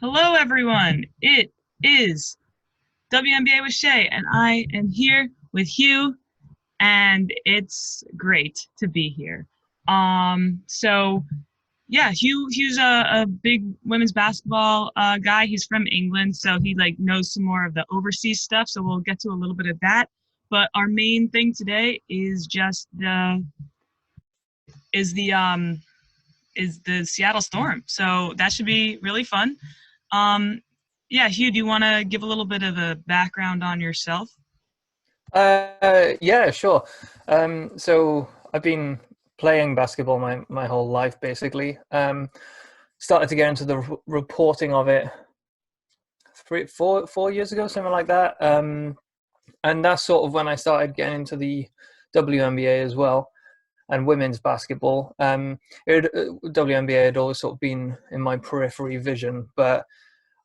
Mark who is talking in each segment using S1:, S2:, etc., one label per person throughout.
S1: Hello, everyone. It is WNBA with Shay, and I am here with Huw, and it's great to be here. So yeah, Huw's a big women's basketball guy. He's from England, so he like knows some more of the overseas stuff. So we'll get to a little bit of that. But our main thing today is just the is the is the Seattle Storm. So that should be really fun. Um, yeah, Huw, do you want to give a little bit of a background on yourself?
S2: Yeah, sure. So I've been playing basketball my whole life, basically. Started to get into the reporting of it 4 years ago, something like that. And that's sort of when I started getting into the WNBA as well and women's basketball. WNBA had always sort of been in my periphery vision, but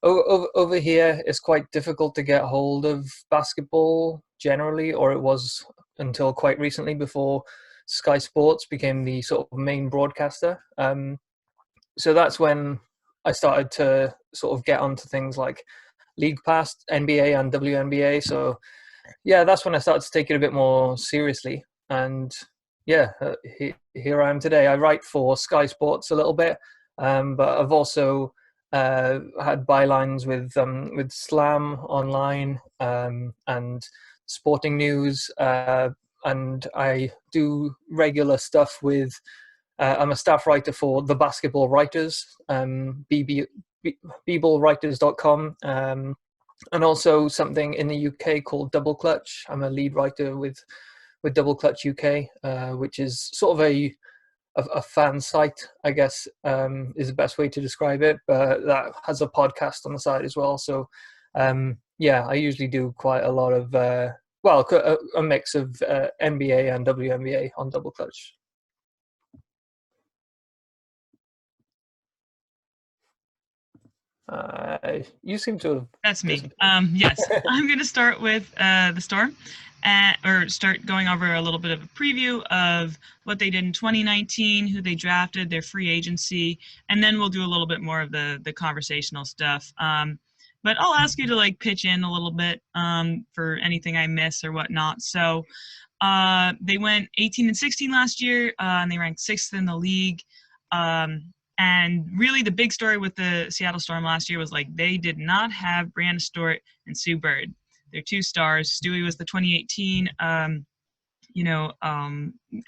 S2: over here, it's quite difficult to get hold of basketball generally, or it was until quite recently before Sky Sports became the sort of main broadcaster. So that's when I started to sort of get onto things like League Pass, NBA, and WNBA. So yeah, that's when I started to take it a bit more seriously. And yeah, here I am today. I write for Sky Sports a little bit, but I've also had bylines with Slam Online and Sporting News, and I do regular stuff with. I'm a staff writer for the Basketball Writers, bballwriters.com, and also something in the UK called Double Clutch. I'm a lead writer with Double Clutch UK, which is sort of a fan site, I guess, is the best way to describe it. But that has a podcast on the side as well. So, yeah, I usually do quite a lot of, a mix of NBA and WNBA on Double Clutch. You seem to have
S1: That's me. Yes,
S2: disappeared.
S1: I'm going to start with the Storm, or start going over a little bit of a preview of what they did in 2019, who they drafted, their free agency, and then we'll do a little bit more of the conversational stuff. But I'll ask you to like pitch in a little bit for anything I miss or whatnot. So they went 18 and 16 last year, and they ranked sixth in the league. And really, the big story with the Seattle Storm last year was like they did not have Brianna Stewart and Sue Bird. They're two stars. Stewie was the 2018,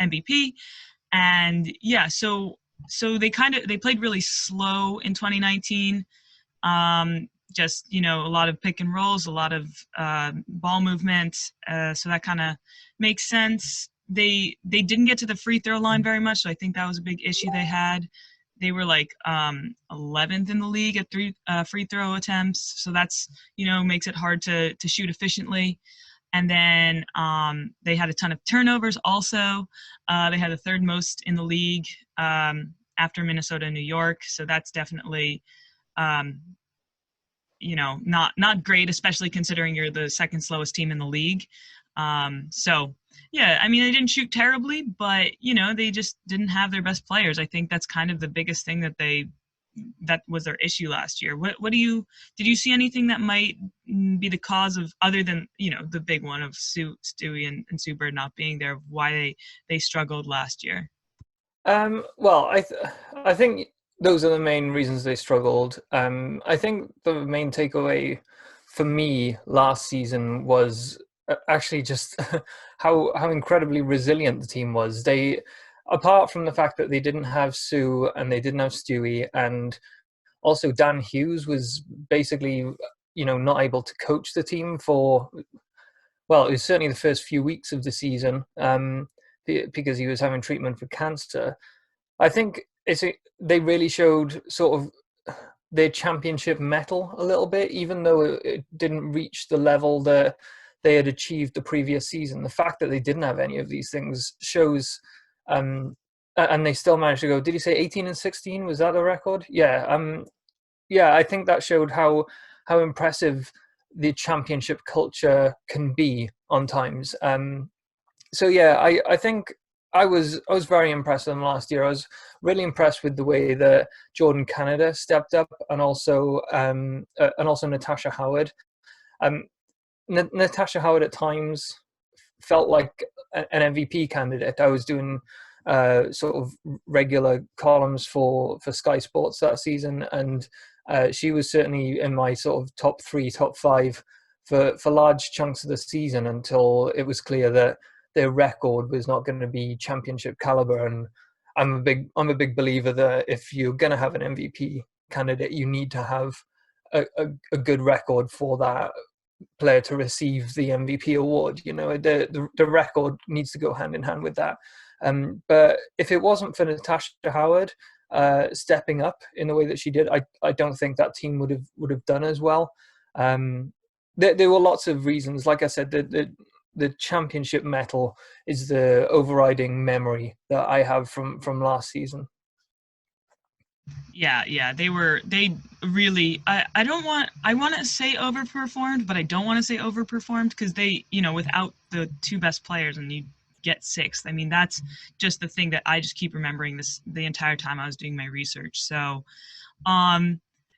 S1: MVP, and yeah, so they played really slow in 2019. Just a lot of pick and rolls, a lot of ball movement. So that kind of makes sense. They didn't get to the free throw line very much, so I think that was a big issue they had. They were like 11th in the league at free throw attempts, so that's makes it hard to shoot efficiently. And then they had a ton of turnovers. Also, they had the third most in the league after Minnesota and New York, so that's definitely um, not great, especially considering you're the second slowest team in the league. So yeah, I mean, they didn't shoot terribly, but they just didn't have their best players. I think that's kind of the biggest thing that was their issue last year. What did you see anything that might be the cause of, other than the big one of Stewie and Sue Bird not being there, why they struggled last year?
S2: Well, I think those are the main reasons they struggled. I think the main takeaway for me last season was actually just how incredibly resilient the team was. They, apart from the fact that they didn't have Sue and they didn't have Stewie, and also Dan Hughes was basically not able to coach the team for, well, it was certainly the first few weeks of the season, because he was having treatment for cancer. I think they really showed sort of their championship mettle a little bit, even though it didn't reach the level that they had achieved the previous season. The fact that they didn't have any of these things shows, and they still managed to go. Did you say 18 and 16? Was that the record? Yeah. Yeah. I think that showed how impressive the championship culture can be on times. So yeah, I think I was very impressed with them last year. I was really impressed with the way that Jordan Canada stepped up, and also Natasha Howard. Um, Natasha Howard at times felt like an MVP candidate. I was doing sort of regular columns for Sky Sports that season, and she was certainly in my sort of top three, top five for large chunks of the season until it was clear that their record was not going to be championship caliber. And I'm a big believer that if you're going to have an MVP candidate, you need to have a good record for that player to receive the MVP award. You know, the record needs to go hand in hand with that. But if it wasn't for Natasha Howard stepping up in the way that she did, I don't think that team would have done as well. There were lots of reasons. Like I said, the championship medal is the overriding memory that I have from last season.
S1: Yeah, they really, I want to say overperformed, but I don't want to say overperformed because they, without the two best players and you get sixth, I mean, that's just the thing that I just keep remembering this the entire time I was doing my research. So,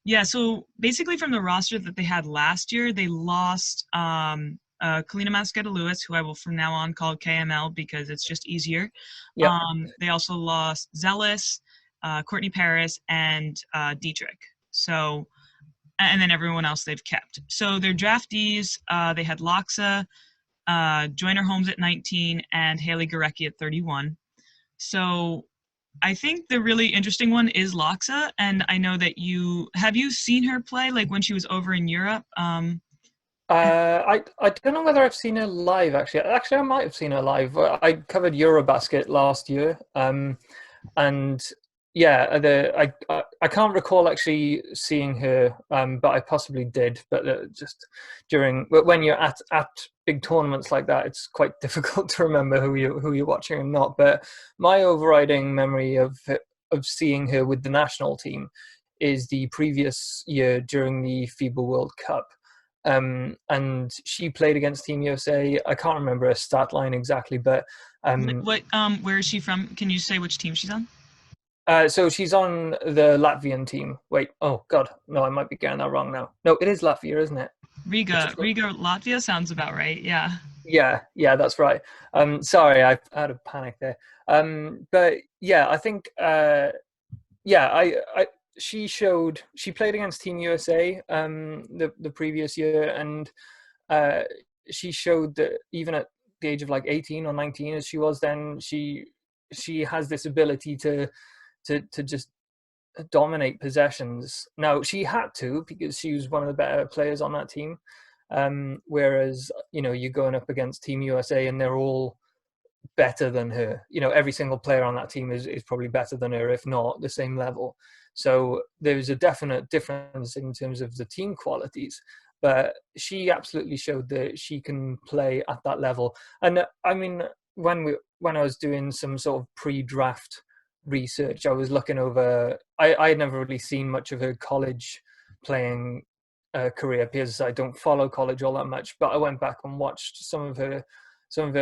S1: yeah, so basically from the roster that they had last year, they lost Kalina Masquetta Lewis, who I will from now on call KML because it's just easier.
S2: Yep.
S1: They also lost Zealous, Courtney Paris, and Dietrich. So, and then everyone else they've kept. So their draftees, they had Loxa, Joyner Holmes at 19, and Haley Gorecki at 31. So I think the really interesting one is Loxa, and I know that have you seen her play like when she was over in Europe?
S2: I don't know whether I've seen her live actually. Actually, I might have seen her live. I covered Eurobasket last year, and yeah, I can't recall actually seeing her, but I possibly did. But just when you're at big tournaments like that, it's quite difficult to remember who you're watching and not. But my overriding memory of seeing her with the national team is the previous year during the FIBA World Cup. And she played against Team USA. I can't remember her stat line exactly, but
S1: where is she from? Can you say which team she's on?
S2: So she's on the Latvian team. Wait, oh God, no, I might be getting that wrong now. No, it is Latvia, isn't it?
S1: Riga, Latvia sounds about right. Yeah.
S2: Yeah, that's right. Sorry, I had a panic there. But yeah, I think yeah, she played against Team USA the previous year, and she showed that even at the age of like 18 or 19 as she was then, she has this ability to just dominate possessions. Now she had to because she was one of the better players on that team. Whereas you're going up against Team USA and they're all better than her. Every single player on that team is probably better than her, if not the same level. So there's a definite difference in terms of the team qualities. But she absolutely showed that she can play at that level. And I mean, when I was doing some sort of pre-draft research, I was looking over. I had never really seen much of her college playing career because I don't follow college all that much. But I went back and watched some of her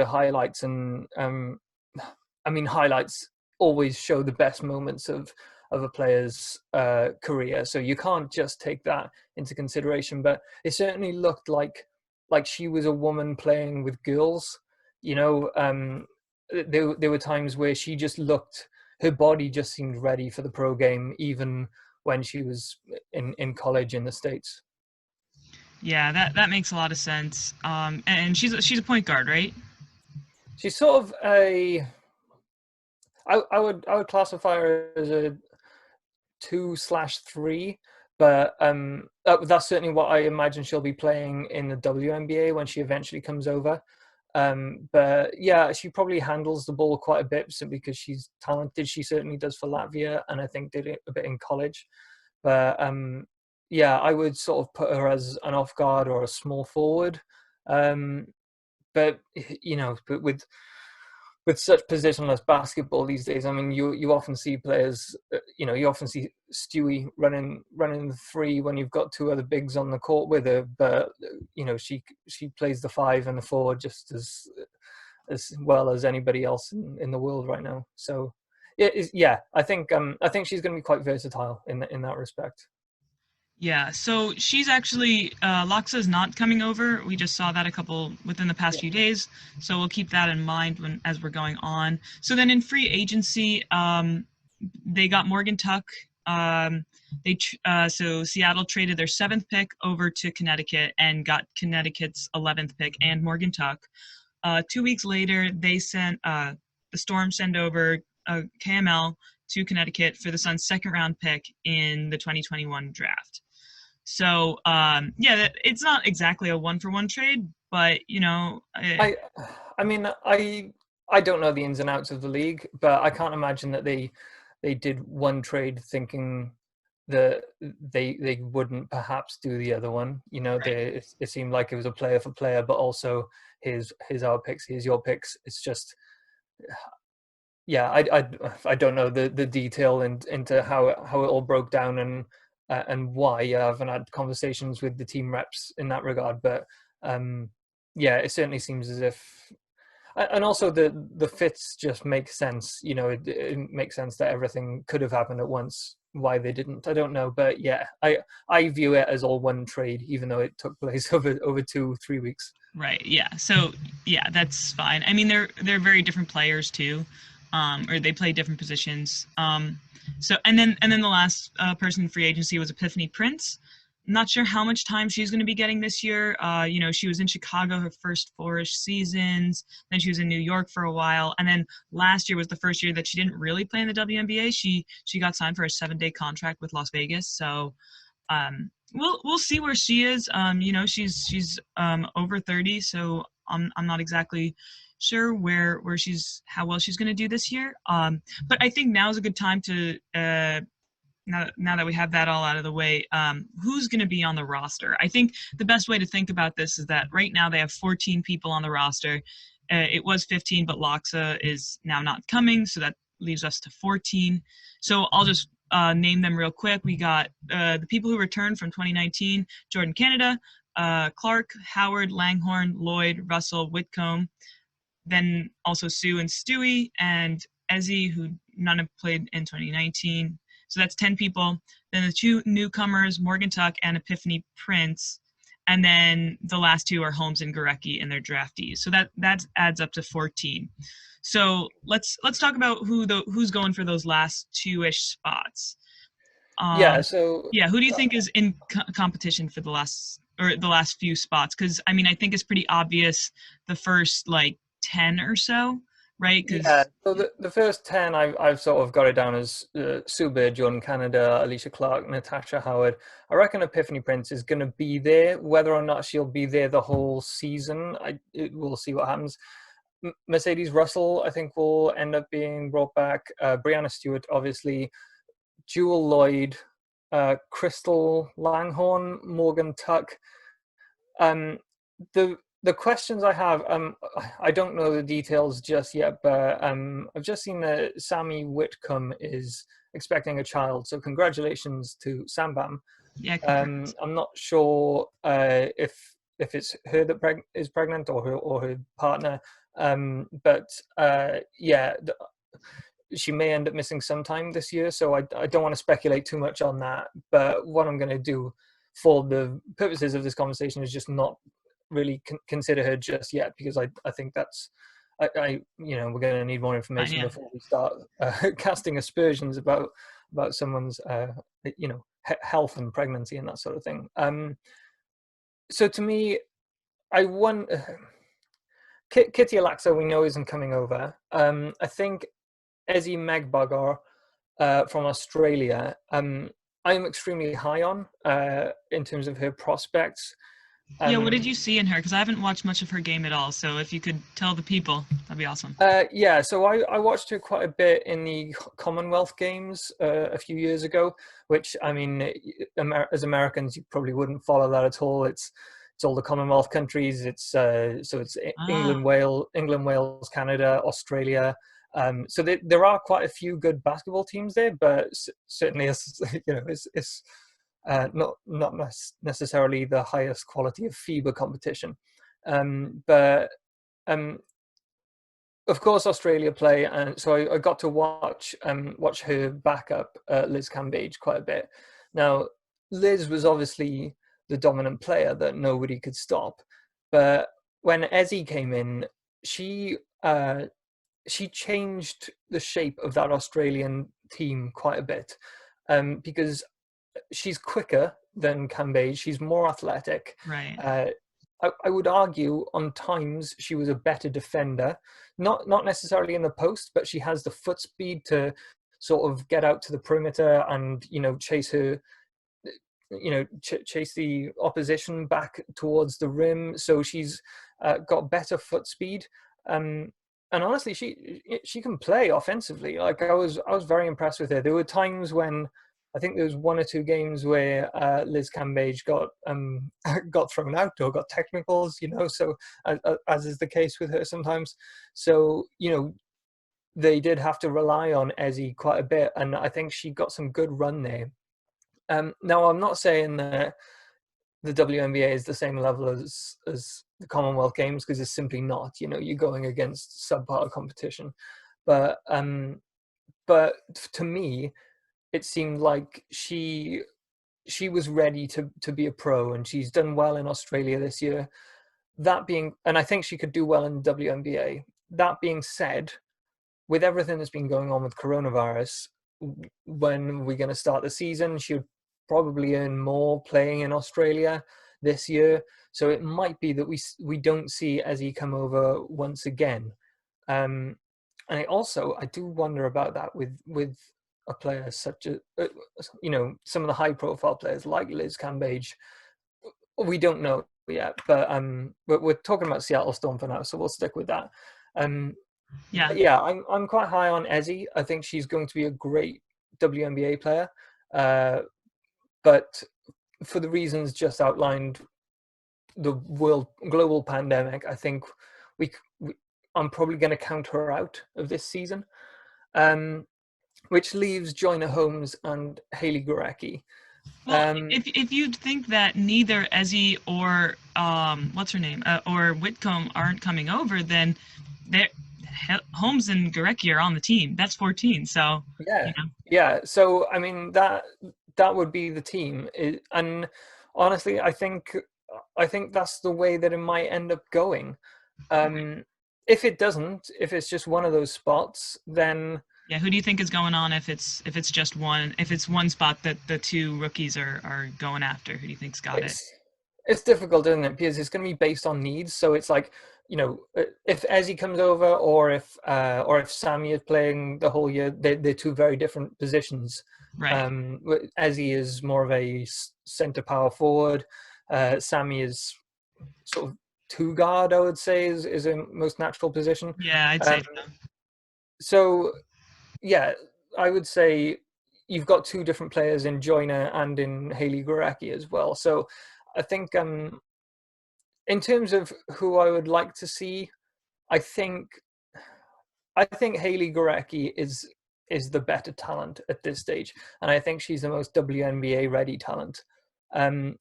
S2: highlights, and I mean, highlights always show the best moments of a player's career, so you can't just take that into consideration. But it certainly looked like she was a woman playing with girls. There were times where she just looked, her body just seemed ready for the pro game, even when she was in college in the States.
S1: Yeah, that makes a lot of sense. And she's a point guard, right?
S2: She's sort of I would classify her as a 2/3, but that's certainly what I imagine she'll be playing in the WNBA when she eventually comes over. But yeah, she probably handles the ball quite a bit simply because she's talented. She certainly does for Latvia, and I think did it a bit in college. But yeah, I would sort of put her as an off guard or a small forward. But but with such positionless basketball these days, I mean, you often see players, you often see Stewie running the three when you've got two other bigs on the court with her, but she plays the five and the four just as well as anybody else in the world right now. So yeah, I think she's going to be quite versatile in that respect.
S1: Yeah, so she's actually Loxa's not coming over. We just saw that a couple within the past
S2: Yeah.
S1: few days, so we'll keep that in mind when as we're going on. So then in free agency, they got Morgan Tuck. So Seattle traded their seventh pick over to Connecticut and got Connecticut's 11th pick and Morgan Tuck. 2 weeks later, they sent the Storm send over KML to Connecticut for the Suns' second round pick in the 2021 draft. So yeah, it's not exactly a one for one trade, but
S2: I I mean I don't know the ins and outs of the league, but I can't imagine that they did one trade thinking that they wouldn't perhaps do the other one. You know,
S1: right.
S2: it seemed like it was a player for player, but also here's our picks, here's your picks. It's just yeah, I don't know the detail into how it all broke down and why. I haven't had conversations with the team reps in that regard, but yeah, it certainly seems as if, and also the fits just make sense. You know, it makes sense that everything could have happened at once. Why they didn't, I don't know, but yeah, I view it as all one trade, even though it took place over 2-3 weeks.
S1: Right. Yeah. So yeah, that's fine. I mean, they're very different players too, or they play different positions. So and then the last person in free agency was Epiphany Prince. Not sure how much time she's going to be getting this year. She was in Chicago her first four-ish seasons. Then she was in New York for a while, and then last year was the first year that she didn't really play in the WNBA. She got signed for a 7-day contract with Las Vegas. So we'll see where she is. She's over 30, so I'm not exactly sure where she's how well she's going to do this year. But I think now is a good time to now that we have that all out of the way, who's going to be on the roster? I think the best way to think about this is that right now they have 14 people on the roster. It was 15, but Loxa is now not coming, so that leaves us to 14. So I'll just name them real quick. We got the people who returned from 2019: Jordan Canada, Clark, Howard, Langhorne, Lloyd, Russell, Whitcomb. Then also Sue and Stewie and Ezzy, who none have played in 2019. So that's 10 people. Then the two newcomers, Morgan Tuck and Epiphany Prince. And then the last two are Holmes and Gorecki and their draftees. So that adds up to 14. So let's talk about who's going for those last two-ish spots.
S2: Yeah,
S1: Um,
S2: so
S1: yeah, who do you think is in competition for the last few spots? Because I mean, I think it's pretty obvious the first like 10 or so, right?
S2: yeah,
S1: Because
S2: so the first 10 I've sort of got it down as Sue Bird, Jordan Canada, Alicia Clark, Natasha Howard. I reckon Epiphany Prince is going to be there. Whether or not she'll be there the whole season, we'll see what happens. Mercedes Russell, I think, will end up being brought back. Brianna Stewart, obviously. Jewel Lloyd, Crystal Langhorne, Morgan Tuck. Um, the questions I have, I don't know the details just yet, but I've just seen that Sammy Whitcomb is expecting a child. So congratulations to Sam Bam.
S1: yeah, congrats.
S2: I'm not sure if it's her that is pregnant or her partner, but yeah, she may end up missing some time this year. So I don't want to speculate too much on that. But what I'm going to do for the purposes of this conversation is just not really consider her just yet, because I think that's we're going to need more
S1: Fine,
S2: information
S1: yeah.
S2: before we start casting aspersions about someone's health and pregnancy and that sort of thing. So to me, I want Kitty Alaxa we know isn't coming over. I think Ezzy Megbagor from Australia, I'm extremely high on in terms of her prospects.
S1: Yeah, what did
S2: Um,
S1: you see in her? Because I haven't watched much of her game at all. So if you could tell the people, that'd be awesome.
S2: yeah, so I watched her quite a bit in the Commonwealth Games a few years ago, which I mean, as Americans, you probably wouldn't follow that at all. It's all the Commonwealth countries. It's so it's
S1: Ah,
S2: England, Wales, Canada, Australia. So there are quite a few good basketball teams there, but certainly it's not necessarily the highest quality of FIBA competition. But um, of course, Australia play, and so I got to watch her backup, Liz Cambage, quite a bit. Now, Liz was obviously the dominant player that nobody could stop, but when Ezzy came in, she uh, she changed the shape of that Australian team quite a bit, because she's quicker than Cambage. She's more athletic.
S1: Right.
S2: Uh, I would argue on times she was a better defender, not necessarily in the post, but she has the foot speed to sort of get out to the perimeter and chase her, chase the opposition back towards the rim. So she's got better foot speed. Um, and honestly, she can play offensively. Like I was very impressed with her. There were times when I think there was one or two games where Liz Cambage got got thrown out or got technicals. So as is the case with her sometimes. So they did have to rely on Ezzy quite a bit, and I think she got some good run there. Now, I'm not saying that the WNBA is the same level as the Commonwealth Games, because it's simply not. You're going against subpar competition, but to me, it seemed like she was ready to be a pro, and she's done well in Australia this year. And I think she could do well in the WNBA. That being said, with everything that's been going on with coronavirus, when we're going to start the season, she would probably earn more playing in Australia this year. So it might be that we don't see Ezzy come over once again. And I do wonder about that with a player such as some of the high profile players like Liz Cambage. We don't know yet, but we're talking about Seattle Storm for now, so we'll stick with that.
S1: Yeah.
S2: Yeah, I'm quite high on Ezzy. I think she's going to be a great WNBA player, but for the reasons just outlined, the global pandemic, I think we, we I'm probably going to count her out of this season, which leaves Joyner Holmes and Haley Gurecki.
S1: Well, if you think that neither Ezzy or what's her name or Whitcomb aren't coming over, then they're Holmes and Gorecki are on the team. That's 14. So
S2: Yeah, yeah. So I mean that would be the team, and honestly, I think that's the way that it might end up going. If it doesn't, if it's just one of those spots, then
S1: yeah, who do you think is going on if it's just one if it's one spot that the two rookies are going after? Who do you think's got it?
S2: it's it's difficult, isn't it? Because it's going to be based on needs. So it's like, if Ezzy comes over, or if Sammy is playing the whole year, they're two very different positions.
S1: Right.
S2: Ezzy is more of a center power forward. Sammy is sort of two guard, I would say, is a most natural position.
S1: Yeah, I'd
S2: Um,
S1: say so.
S2: so yeah, I would say you've got two different players in Joyner and in Haley Gurecki as well. So I think in terms of who I would like to see, I think Haley Gurecki is the better talent at this stage, and I think she's the most WNBA ready talent. Um,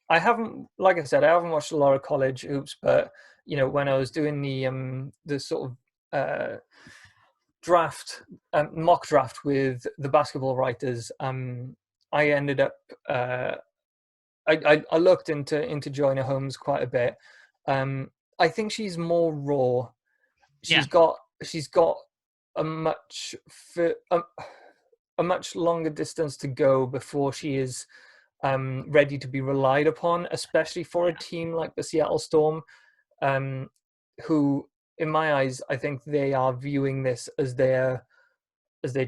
S2: I haven't, like I said, I haven't watched a lot of college hoops, but when I was doing the sort of draft, mock draft with the basketball writers, I ended up I looked into Joyner Holmes quite a bit. I think she's more raw.
S1: Yeah.
S2: She's got a much a much longer distance to go before she is ready to be relied upon, especially for a team like the Seattle Storm, who, in my eyes, I think they are viewing this as their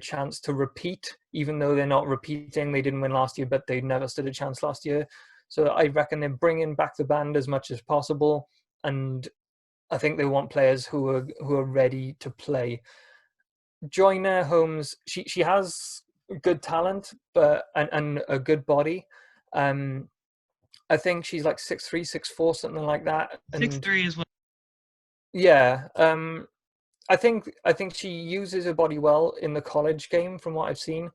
S2: chance to repeat, even though they're not repeating. They didn't win last year, but they never stood a chance last year. So I reckon they're bringing back the band as much as possible, and I think they want players who are ready to play. Joyner Holmes, she has good talent, and a good body. Um, I think she's like 6'3", 6'4", something like that.
S1: Six
S2: And
S1: three is what.
S2: yeah, I think she uses her body well in the college game, from what I've seen.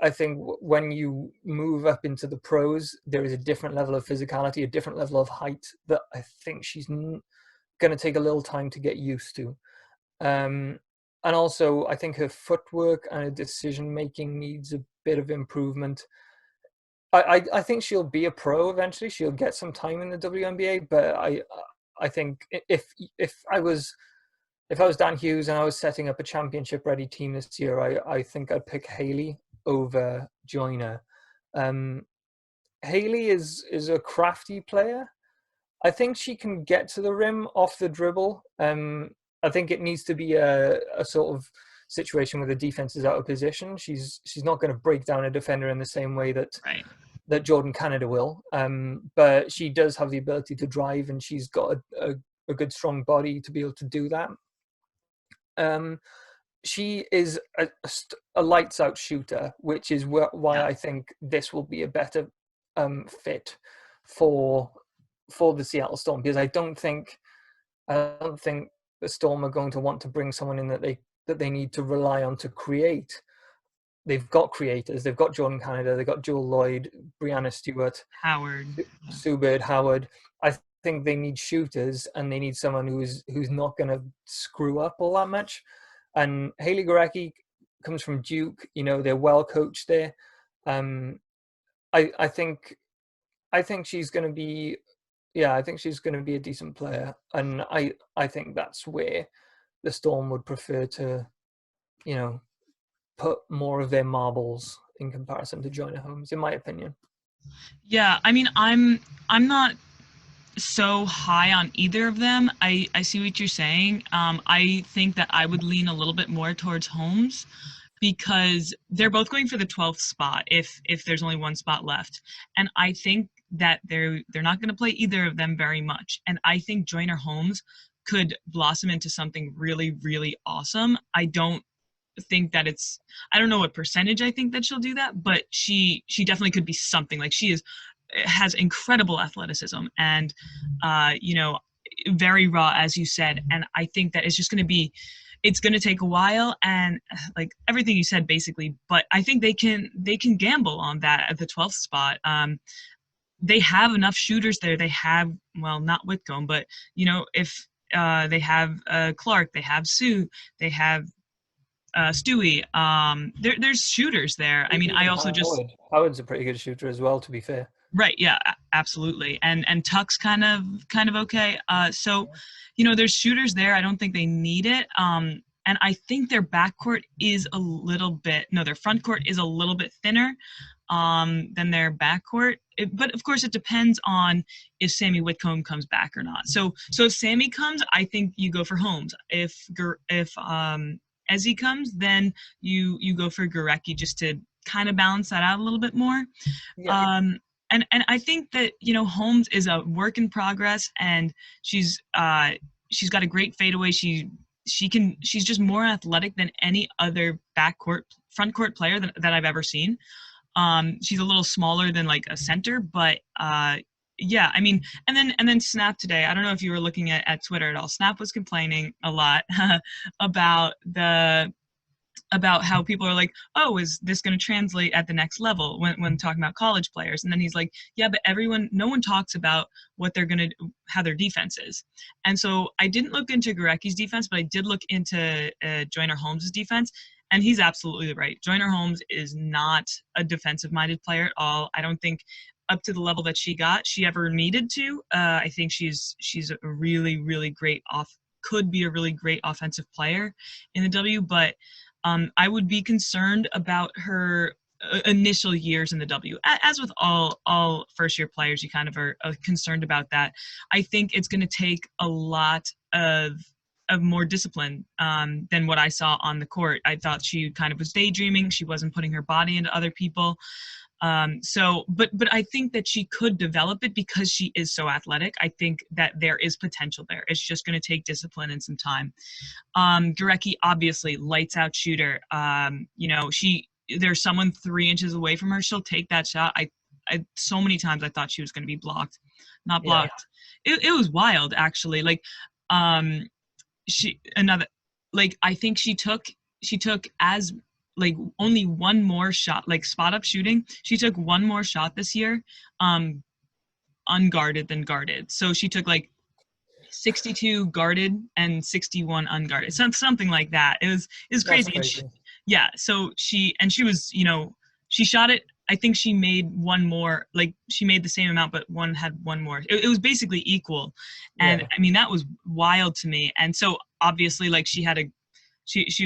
S2: I think when you move up into the pros, there is a different level of physicality, a different level of height that I think she's going to take a little time to get used to. And also, I think her footwork and her decision making needs a bit of improvement. I think she'll be a pro eventually. She'll get some time in the WNBA, but I think if I was Dan Hughes and I was setting up a championship ready team this year, I think I'd pick Haley over Joyner. Haley is a crafty player. I think she can get to the rim off the dribble. I think it needs to be a sort of situation where the defense is out of position. She's not going to break down a defender in the same way
S1: Right.
S2: that Jordan Canada will. But she does have the ability to drive, and she's got a good strong body to be able to do that. She is a lights out shooter, which is why I think this will be a better fit for the Seattle Storm, because I don't think the Storm are going to want to bring someone in that they need to rely on to create. They've got creators. They've got Jordan Canada. They've got Jewel Lloyd, Brianna Stewart,
S1: Howard,
S2: Sue Bird, Howard. I think they need shooters, and they need someone who's not going to screw up all that much. And Haley Gorecki comes from Duke. They're well coached there. I think she's going to be. Yeah, I think she's going to be a decent player, and I think that's where the Storm would prefer to, put more of their marbles in comparison to Joyner Holmes, in my opinion.
S1: Yeah, I mean, I'm not so high on either of them. I see what you're saying. I think that I would lean a little bit more towards Holmes, because they're both going for the 12th spot if there's only one spot left. And I think that they're not going to play either of them very much. And I think Joyner Holmes could blossom into something really, really awesome. I don't think that I don't know what percentage I think that she'll do that, but she definitely could be something. Like, she has incredible athleticism and very raw, as you said. And I think that it's going to take a while, and like everything you said basically, but I think they can gamble on that at the 12th spot. They have enough shooters there. They have, well, not Whitcomb, but if they have Clark, they have Sue, they have Stewie. There's shooters there. I mean, I also
S2: Howard's a pretty good shooter as well, to be fair.
S1: Right. Yeah, absolutely. And Tuck's kind of okay. So, there's shooters there. I don't think they need it. And I think their backcourt is their front court is a little bit thinner than their backcourt. But of course, it depends on if Sammy Whitcomb comes back or not. So if Sammy comes, I think you go for Holmes. If Ezzy comes, then you go for Gorecki, just to kind of balance that out a little bit more. Yeah. And I think that Holmes is a work in progress, and she's got a great fadeaway. She's just more athletic than any other front court player that I've ever seen. She's a little smaller than like a center, but yeah, I mean, and then Snap today, I don't know if you were looking at Twitter at all. Snap was complaining a lot about how people are like, oh, is this going to translate at the next level when talking about college players? And then he's like, yeah, but no one talks about how their defense is. And so I didn't look into Gorecki's defense, but I did look into Joyner Holmes' defense. And he's absolutely right. Joyner Holmes is not a defensive-minded player at all. I don't think up to the level that she ever needed to. I think she's a really, really could be a really great offensive player in the W, but I would be concerned about her initial years in the W. As with all first-year players, you kind of are concerned about that. I think it's going to take a lot of more discipline than what I saw on the court. I thought she kind of was daydreaming. She wasn't putting her body into other people. But I think that she could develop it because she is so athletic. I think that there is potential there. It's just going to take discipline and some time. Gorecki, obviously, lights out shooter. There's someone 3 inches away from her. She'll take that shot. I so many times I thought she was going to be not blocked. Yeah. It was wild, actually. Like, I think she took as like only one more shot, like spot up shooting. She took one more shot this year, unguarded than guarded. So she took 62 guarded and 61 unguarded, something like that. It was
S2: That's
S1: crazy. And
S2: crazy.
S1: yeah, so she was, she shot it. I think she made one more, like she made the same amount, but one had one more. It was basically equal, and
S2: Yeah,
S1: I mean that was wild to me. And so obviously, like she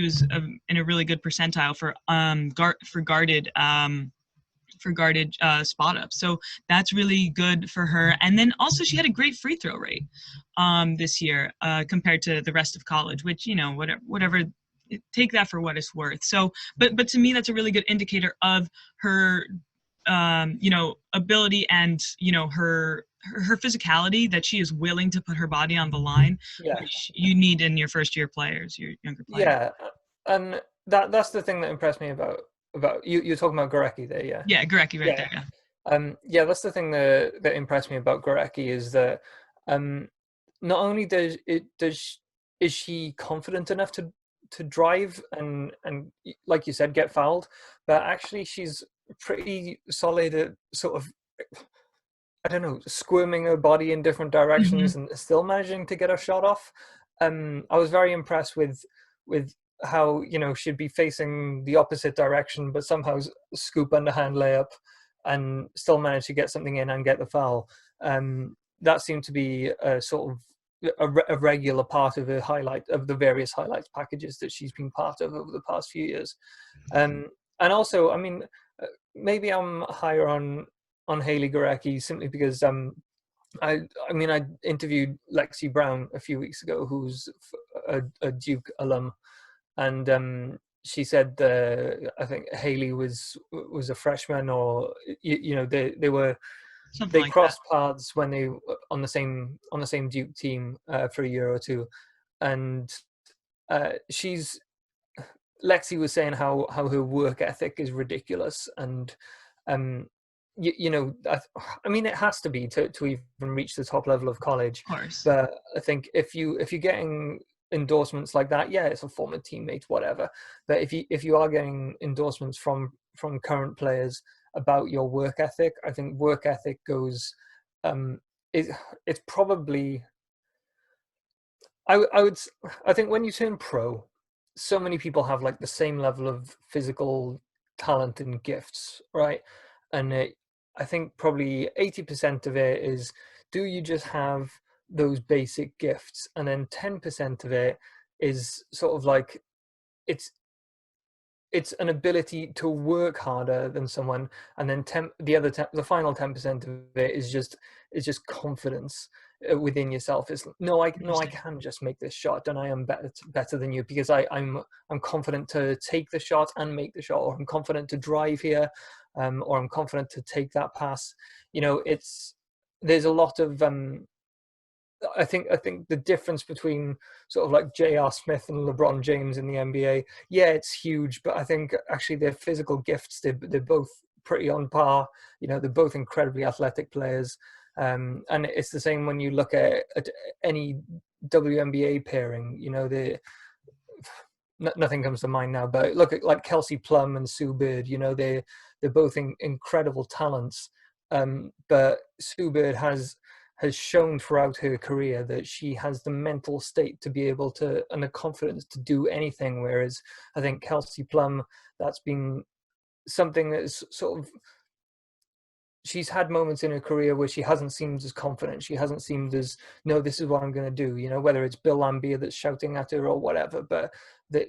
S1: was in a really good percentile for guarded spot up. So that's really good for her. And then also she had a great free throw rate this year compared to the rest of college, which, whatever, take that for what it's worth. So, but to me, that's a really good indicator of her, ability and, her physicality, that she is willing to put her body on the line,
S2: yeah,
S1: which you need in your first year players, your younger players.
S2: yeah. And that's the thing that impressed me about you. You're talking about Gorecki there, yeah.
S1: Yeah, Gurecki right
S2: Yeah.
S1: there. Yeah.
S2: Yeah, that's the thing that impressed me about Gorecki is that um, not only is she confident enough to drive and like you said, get fouled, but actually she's pretty solid at sort of, I don't know, squirming her body in different
S1: Hmm.
S2: directions and still managing to get her shot off. I was very impressed with how, she'd be facing the opposite direction, but somehow scoop underhand layup and still manage to get something in and get the foul. That seemed to be a sort of a regular part of the various highlights packages that she's been part of over the past few years. Um, and also, I mean, maybe I'm higher on Haley Gorecki simply because I I mean, I interviewed Lexi Brown a few weeks ago, who's a Duke alum, and she said I think Haley was a freshman, or
S1: Something
S2: they
S1: like that.
S2: crossed paths when they were on the same Duke team for a year or two, and she's Lexi was saying how her work ethic is ridiculous, and um, I mean, it has to be to even reach the top level of college.
S1: Of course.
S2: But I think if you're getting endorsements like that, yeah, it's a former teammate, whatever. But if you are getting endorsements from current players about your work ethic, I think work ethic goes. Um, it, it's probably I would I think when you turn pro, so many people have like the same level of physical talent and gifts, right? And I think probably 80% of it is, do you just have those basic gifts, and then 10% of it is sort of like it's it's an ability to work harder than someone, and then the final 10% of it is just confidence within yourself. It's no, I
S1: Interesting.
S2: can just make this shot, and I am better than you because I'm confident to take the shot and make the shot, or I'm confident to drive here, or I'm confident to take that pass. It's there's a lot of I think the difference between sort of like J.R. Smith and LeBron James in the NBA, yeah, it's huge, but I think actually their physical gifts, they're both pretty on par. They're both incredibly athletic players, and it's the same when you look at any WNBA pairing. Nothing comes to mind now, but look at like Kelsey Plum and Sue Bird. They're both incredible talents, but Sue Bird has shown throughout her career that she has the mental state to be able to, and the confidence to do anything. Whereas I think Kelsey Plum, that's been something that's sort of, she's had moments in her career where she hasn't seemed as confident. She hasn't seemed as, no, this is what I'm going to do, whether it's Bill Laimbeer that's shouting at her or whatever. But the,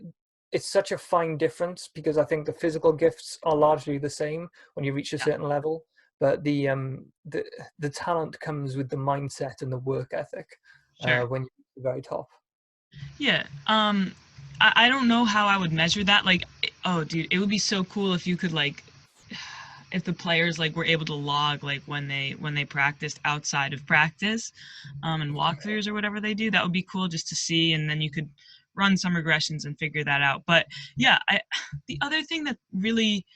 S2: it's such a fine difference because I think the physical gifts are largely the same when you reach a
S1: Yeah.
S2: certain level. But the talent comes with the mindset and the work ethic
S1: Sure.
S2: when you're at the very top.
S1: Yeah. I don't know how I would measure that. Like, oh, dude, it would be so cool if you could like, if the players like were able to log like when they practiced outside of practice, and walkthroughs or whatever they do. That would be cool just to see, and then you could run some regressions and figure that out. But yeah, the other thing that really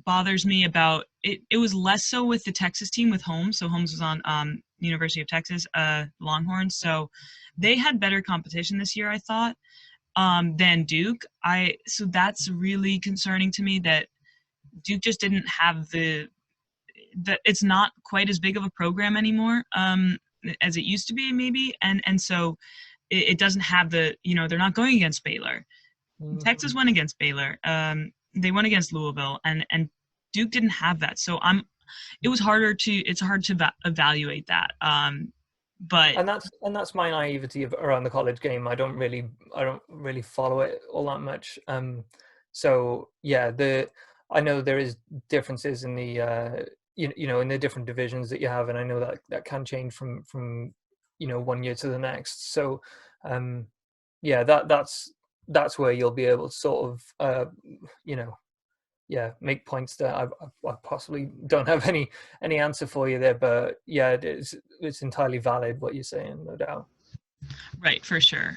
S1: bothers me about it, it was less so with the Texas team with Holmes. So Holmes was on University of Texas Longhorns, so they had better competition this year, I thought, than Duke. So that's really concerning to me that Duke just didn't have the, that it's not quite as big of a program anymore. as it used to be, maybe. And so it doesn't have the, they're not going against Baylor. Texas
S2: Mhm.
S1: won against Baylor. They won against Louisville, and Duke didn't have that. So it's hard to evaluate that. But
S2: And that's my naivety around the college game. I don't really follow it all that much. So yeah, I know there is differences in the in the different divisions that you have, and I know that can change from one year to the next. So yeah, that's where you'll be able to sort of you know yeah, make points that I possibly don't have any answer for you there, but yeah, it's entirely valid what you're saying, no doubt.
S1: right, for sure.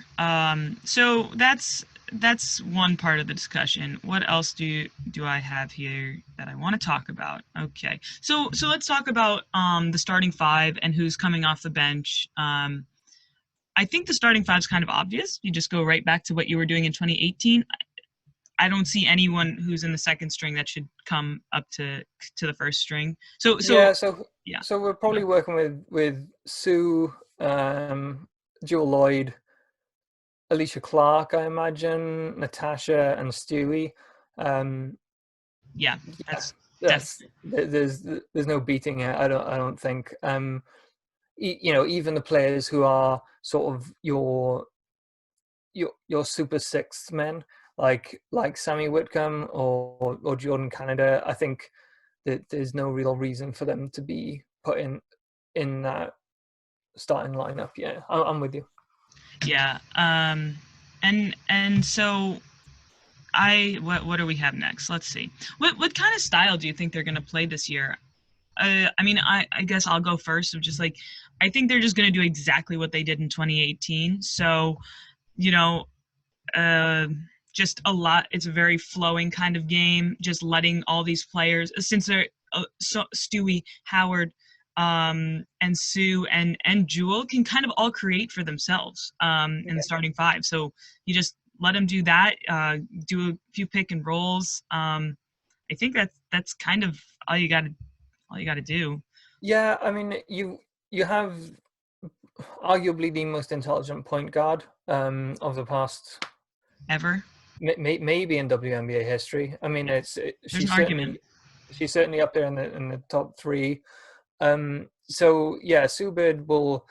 S1: So that's one part of the discussion. What else do I have here that I want to talk about? Okay, so let's talk about the starting five and who's coming off the bench. I think the starting five is kind of obvious. You just go right back to what you were doing in 2018. I don't see anyone who's in the second string that should come up to the first string. So
S2: Yeah, so
S1: yeah,
S2: so we're
S1: go.
S2: probably working with Sue, Jewel Lloyd, Alicia Clark, I imagine, Natasha, and Stewie. Um,
S1: Yeah,
S2: yeah,
S1: that's
S2: that's
S1: definitely
S2: there's no beating it. I don't think. Even the players who are sort of your super sixth men, like Sammy Whitcomb or Jordan Canada. I think that there's no real reason for them to be put in that starting lineup. Yeah, I'm with you.
S1: yeah. And so what do we have next? Let's see. What kind of style do you think they're going to play this year? I mean, I guess I'll go first. Of just like, I think they're just going to do exactly what they did in 2018. So, you know, uh, just a lot. It's a very flowing kind of game. Just letting all these players, since they're Stewie, Howard, and Sue and Jewel can kind of all create for themselves in the
S2: Yeah.
S1: starting five. So you just let them do that. Do a few pick and rolls. I think that's kind of all you got to do
S2: Yeah, I mean, you have arguably the most intelligent point guard of the past,
S1: ever.
S2: maybe in WNBA history. I mean,
S1: Yeah, there's an argument.
S2: she's certainly up there in the top three. So yeah, Sue Bird will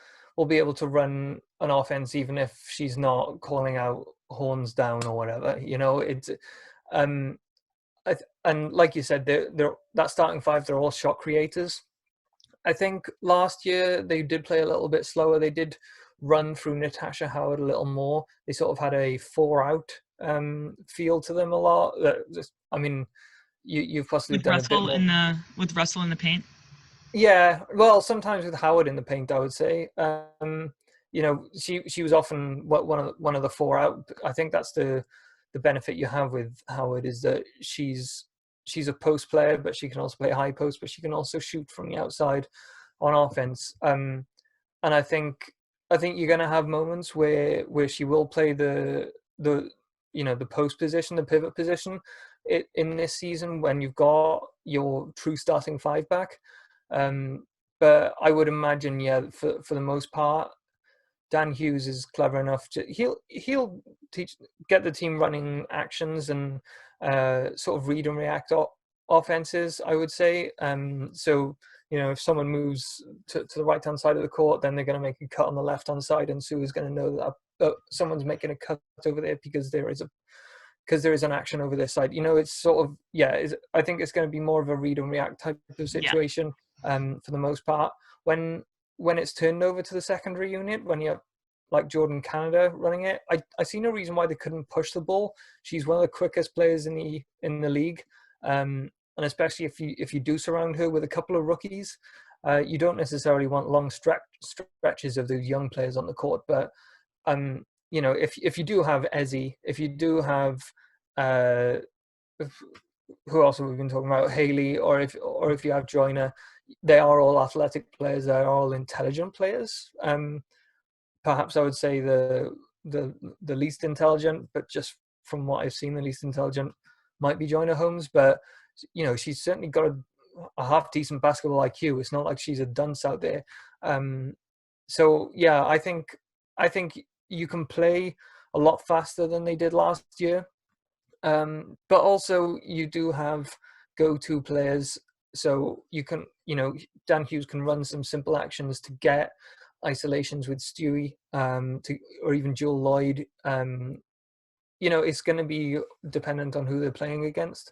S2: be able to run an offense even if she's not calling out horns down or whatever. It's um, and like you said, they're that starting five. They're all shot creators. I think last year they did play a little bit slower. They did run through Natasha Howard a little more. They sort of had a four out feel to them a lot. I mean, you've possibly done a bit more.
S1: With Russell in the paint.
S2: Yeah, well, sometimes with Howard in the paint, I would say. She was often one of the four out. I think that's the benefit you have with Howard is that she's a post player, but she can also play high post, but she can also shoot from the outside on offense. And I think you're going to have moments where she will play the post position, the pivot position, in this season when you've got your true starting five back. But I would imagine, yeah, for the most part, Dan Hughes is clever enough to he'll get the team running actions and sort of read and react offenses. I would say. So if someone moves to the right hand side of the court, then they're going to make a cut on the left hand side, and Sue is going to know that someone's making a cut over there because there is an action over this side. It's sort of I think it's going to be more of a read and react type of
S1: Yeah,
S2: situation for the most part. When it's turned over to the secondary unit, when you have like Jordan Canada running it, I see no reason why they couldn't push the ball. She's one of the quickest players in the league, and especially if you do surround her with a couple of rookies, you don't necessarily want long stretches of those young players on the court, but if you do have Ezzy, if you do have uh, who else have we been talking about, Haley, or if you have Joyner, they are all athletic players. They are all intelligent players. Perhaps I would say the least intelligent, but just from what I've seen, the least intelligent might be Joyner Holmes. But she's certainly got a half decent basketball IQ. It's not like she's a dunce out there. So yeah, I think you can play a lot faster than they did last year. But also you do have go-to players, so you can, Dan Hughes can run some simple actions to get isolations with Stewie, or even Joel Lloyd. It's going to be dependent on who they're playing against.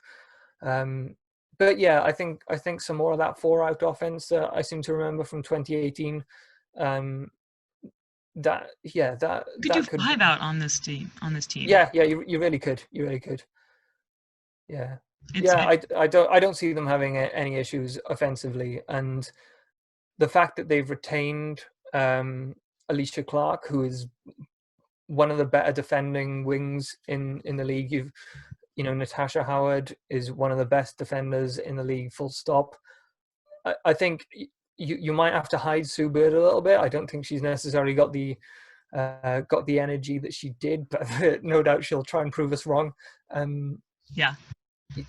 S2: Um, but yeah, I think some more of that four-out offense that I seem to remember from 2018. Um, that yeah, that
S1: You could do
S2: that could.
S1: 5 out on this team. On this team,
S2: Yeah, you really could. You really could. Yeah,
S1: it's
S2: yeah. I don't see them having any issues offensively, and the fact that they've retained Alicia Clark, who is one of the better defending wings in the league. Natasha Howard is one of the best defenders in the league. Full stop. I think you might have to hide Sue Bird a little bit. I don't think she's necessarily got the energy that she did, but no doubt she'll try and prove us wrong. Um,
S1: yeah.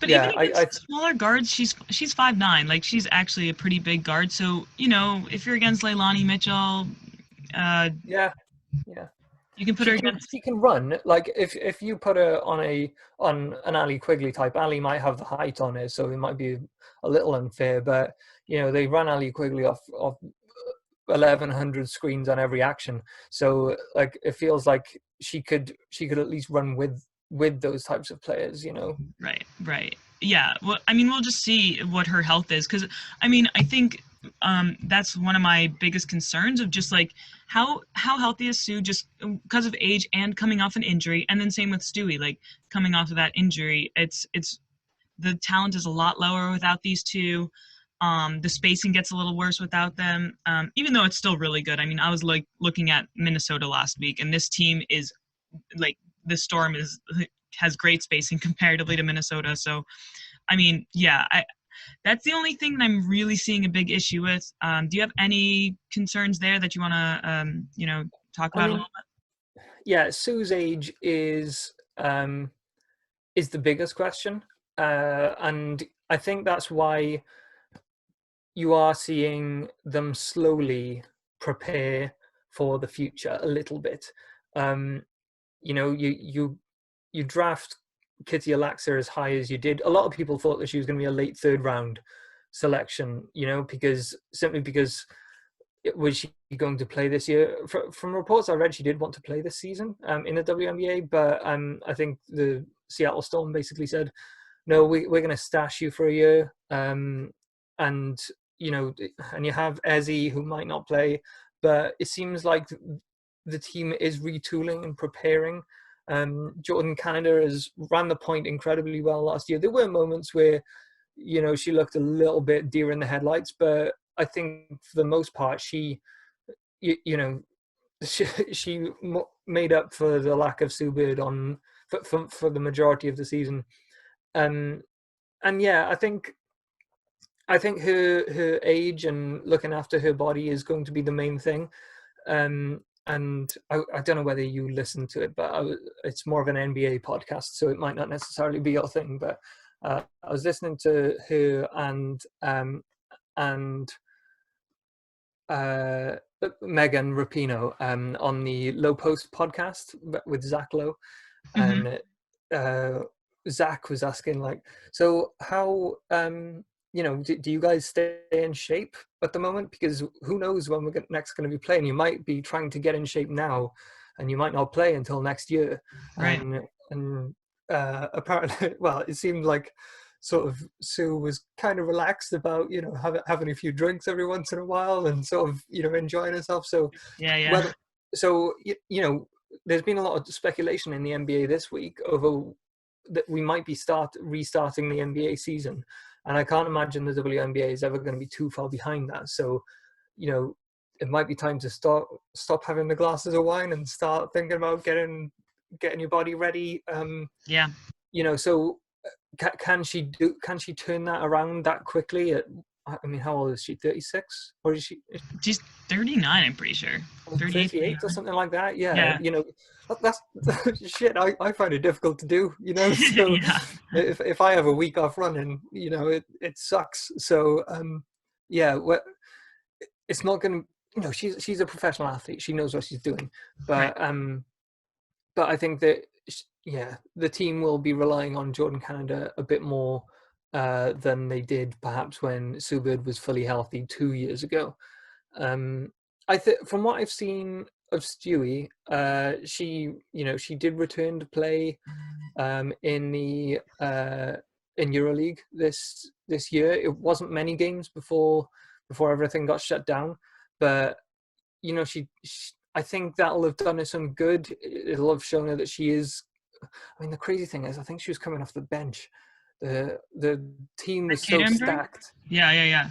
S1: But even
S2: yeah,
S1: against smaller guards, she's 5'9". Like, she's actually a pretty big guard. So, if you're against Leilani Mitchell, uh,
S2: yeah, yeah.
S1: you can put
S2: She
S1: her
S2: can
S1: against.
S2: she can run. Like if you put her on an Ali Quigley type, Ali might have the height on her, so it might be a little unfair. But they run Ali Quigley off 1,100 screens on every action, so like it feels like she could at least run with those types of players.
S1: Right, right. Yeah. Well, I mean, we'll just see what her health is, because I mean, I think that's one of my biggest concerns of just like how healthy is Sue, just because of age and coming off an injury, and then same with Stewie, like coming off of that injury. It's the talent is a lot lower without these two. The spacing gets a little worse without them, even though it's still really good. I mean, I was like looking at Minnesota last week, and this team is like the Storm has great spacing comparatively to Minnesota. So, I mean, yeah, that's the only thing that I'm really seeing a big issue with. Do you have any concerns there that you want to, talk
S2: I
S1: about a
S2: mean,
S1: little
S2: yeah, Sue's age is the biggest question, and I think that's why you are seeing them slowly prepare for the future a little bit. Um, you draft Kitty Alaxa as high as you did. A lot of people thought that she was going to be a late third round selection, because was she going to play this year? From reports I read, she did want to play this season in the WNBA, but I think the Seattle Storm basically said, no, we're going to stash you for a year. And, and you have Ezzy, who might not play, but it seems like the team is retooling and preparing. Jordan Canada has ran the point incredibly well last year. There were moments where, she looked a little bit deer in the headlights, but I think for the most part, she, you know, she made up for the lack of Sue Bird for the majority of the season. And yeah, I think her age and looking after her body is going to be the main thing. And I don't know whether you listen to it, but it's more of an NBA podcast, so it might not necessarily be your thing. But I was listening to her and Megan Rapinoe on the Low Post podcast with Zach Lowe,
S1: bit?
S2: and Zach was asking like, so how do you guys stay in shape at the moment? Because who knows when we're next going to be playing? You might be trying to get in shape now, and you might not play until next year.
S1: Right.
S2: And apparently, well, it seemed like sort of Sue was kind of relaxed about having a few drinks every once in a while and sort of enjoying herself. So
S1: Yeah, yeah.
S2: whether so there's been a lot of speculation in the NBA this week over that we might be restarting the NBA season, and I can't imagine the WNBA is ever going to be too far behind that. So, it might be time to stop having the glasses of wine and start thinking about getting your body ready.
S1: Yeah.
S2: So can she turn that around that quickly? I mean, how old is she? 36, or is she?
S1: She's 39, I'm pretty sure. 38,
S2: 38 or
S1: 39.
S2: something like that. Yeah,
S1: Yeah.
S2: that's shit. I find it difficult to do. So
S1: Yeah.
S2: if I have a week off running, it sucks. So yeah, it's not going to. she's a professional athlete. She knows what she's doing,
S1: Right.
S2: but I think that yeah, the team will be relying on Jordan Canada a bit more than they did perhaps when Sue Bird was fully healthy 2 years ago. Um, I think from what I've seen of Stewie, she did return to play in the in EuroLeague this year. It wasn't many games before everything got shut down, but she I think that'll have done her some good. It'll have shown her that she is. I mean, the crazy thing is, I think she was coming off the bench. The team was so
S1: Catering?
S2: stacked.
S1: Yeah, yeah, yeah.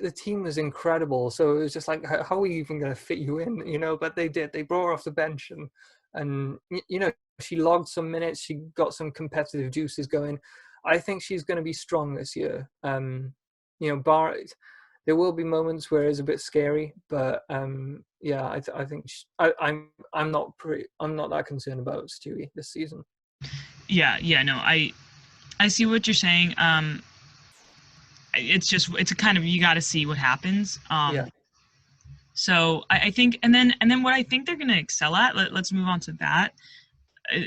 S2: The team was incredible. So it was just like, how are we even going to fit you in? But they did. They brought her off the bench, and she logged some minutes. She got some competitive juices going. I think she's going to be strong this year. Bar there will be moments where it's a bit scary, but yeah, I think I'm not that concerned about Stewie this season.
S1: Yeah, yeah, no, I see what you're saying. It's a kind of, you got to see what happens.
S2: Yeah,
S1: So I think, and then what I think they're going to excel at. Let's move on to that. Uh,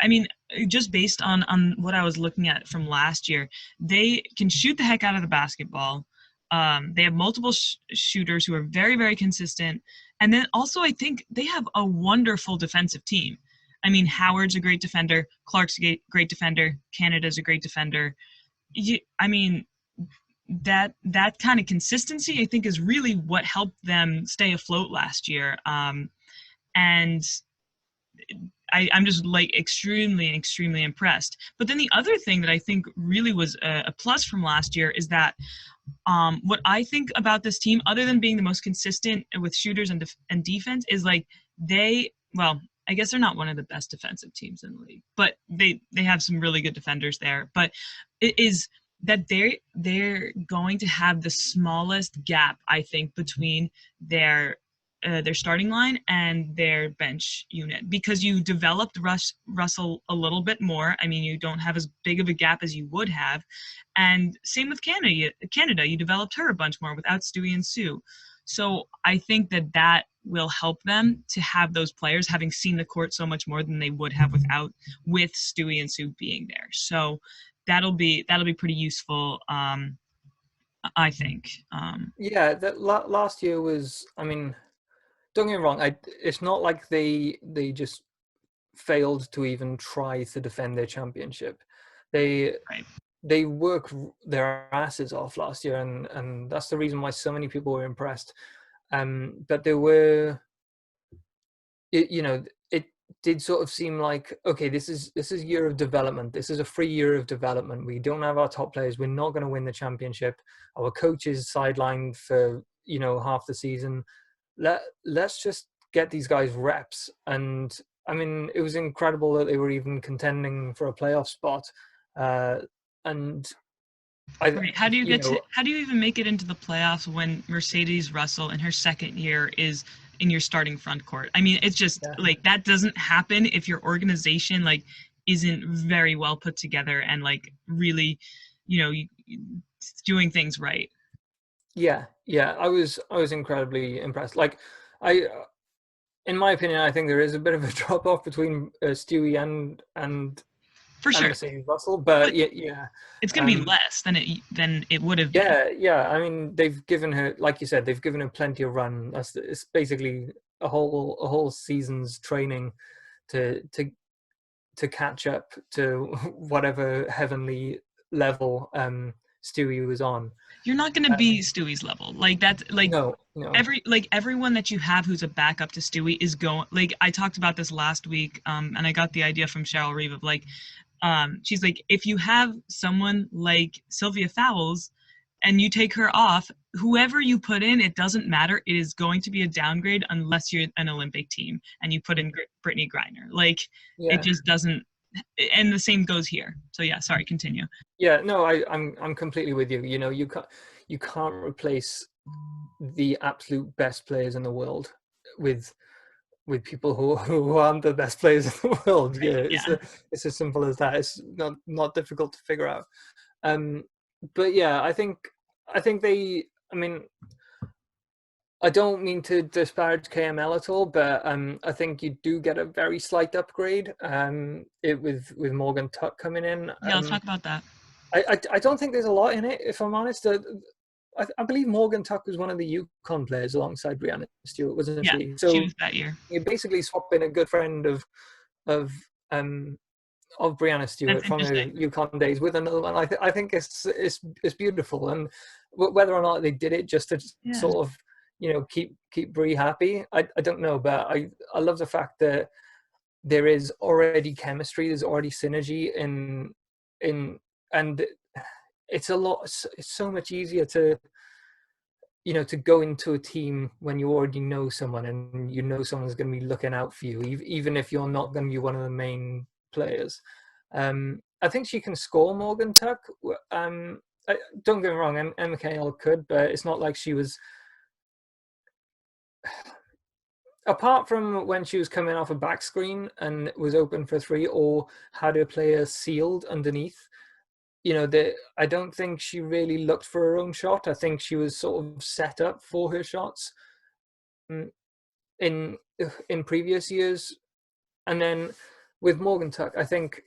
S1: I mean, just based on what I was looking at from last year, they can shoot the heck out of the basketball. They have multiple shooters who are very, very consistent, and then also I think they have a wonderful defensive team. I mean, Howard's a great defender, Clark's a great defender, Canada's a great defender. I mean, that kind of consistency, I think, is really what helped them stay afloat last year. And I'm just like extremely, extremely impressed. But then the other thing that I think really was a plus from last year is that what I think about this team, other than being the most consistent with shooters and defense, is like well, I guess they're not one of the best defensive teams in the league, but they have some really good defenders there. But it is that they're going to have the smallest gap, I think, between their starting line and their bench unit, because you developed Russell a little bit more. I mean, you don't have as big of a gap as you would have, and same with Canada. You developed her a bunch more without Stewie and Sue. So I think that will help them to have those players having seen the court so much more than they would have with Stewie and Sue being there. So that'll be pretty useful, I think.
S2: yeah. That last year was. I mean, don't get me wrong. It's not like they just failed to even try to defend their championship. They
S1: Right.
S2: they worked their asses off last year, and that's the reason why so many people were impressed. But there were, it did sort of seem like, okay, this is year of development. This is a free year of development. We don't have our top players. We're not going to win the championship. Our coach is sidelined for half the season. Let's just get these guys reps. And I mean, it was incredible that they were even contending for a playoff spot. And I,
S1: Right.
S2: you know,
S1: How do you even make it into the playoffs when Mercedes Russell in her second year is in your starting front court? I mean, it's just
S2: yeah,
S1: like that doesn't happen if your organization like isn't very well put together and like really, doing things right.
S2: yeah. I was incredibly impressed. Like, I, in my opinion, I think there is a bit of a drop off between Stewie
S1: For
S2: and
S1: sure.
S2: Mercedes Russell,
S1: But
S2: but yeah.
S1: it's going to be
S2: Um,
S1: less than it would have been.
S2: yeah. I mean, they've given her, like you said, they've given her plenty of run. It's basically a whole season's training to catch up to whatever heavenly level Stewie was on.
S1: You're not going to be Stewie's level. Like that's like
S2: No, no,
S1: everyone that you have who's a backup to Stewie is going, like I talked about this last week, and I got the idea from Cheryl Reeve of like, she's like, if you have someone like Sylvia Fowles and you take her off, whoever you put in, it doesn't matter. It is going to be a downgrade unless you're an Olympic team and you put in Brittany Griner. Like it
S2: yeah,
S1: just doesn't. And the same goes here. So yeah, sorry, continue.
S2: yeah. No, I'm completely with you. You can't replace the absolute best players in the world with people who aren't the best players in the world. Yeah,
S1: Right?
S2: it's
S1: Yeah.
S2: it's as simple as that. It's not difficult to figure out. Um, but yeah, I think they. I mean, I don't mean to disparage KML at all, but I think you do get a very slight upgrade. With Morgan Tuck coming in.
S1: Yeah, let's talk about that.
S2: I don't think there's a lot in it, if I'm honest. I believe Morgan Tuck was one of the Yukon players alongside Brianna Stewart, wasn't
S1: Yeah,
S2: she?
S1: she
S2: So
S1: was that year.
S2: you're basically swapping a good friend of um of Brianna
S1: That's
S2: Stewart from her
S1: interesting.
S2: Yukon days with another one. I think it's beautiful, and whether or not they did it just to
S1: Yeah.
S2: sort of keep Brie happy, I don't know, but I love the fact that there is already chemistry, there's already synergy in and it's a lot. It's so much easier to go into a team when you already know someone and you know someone's going to be looking out for you, even if you're not going to be one of the main players. I think she can score, Morgan Tuck. Don't get me wrong, MKL could, but it's not like she was. Apart from when she was coming off a back screen and was open for three, or had her player sealed underneath, I don't think she really looked for her own shot. I think she was sort of set up for her shots mm, in in previous years. And then with Morgan Tuck, I think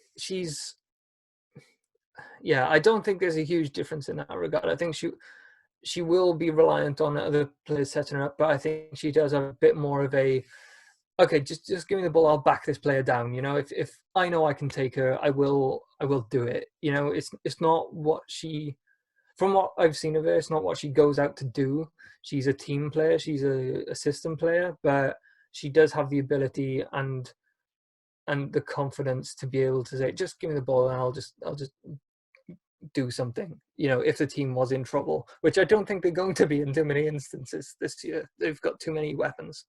S2: I don't think there's a huge difference in that regard. I think she will be reliant on other players setting her up, but I think she does have a bit more of a, okay, just give me the ball, I'll back this player down. If I know I can take her, I will do it. It's not what she, from what I've seen of her, it's not what she goes out to do. She's a team player, she's a system player, but she does have the ability and the confidence to be able to say, just give me the ball and I'll just do something. If the team was in trouble, which I don't think they're going to be in too many instances this year. They've got too many weapons.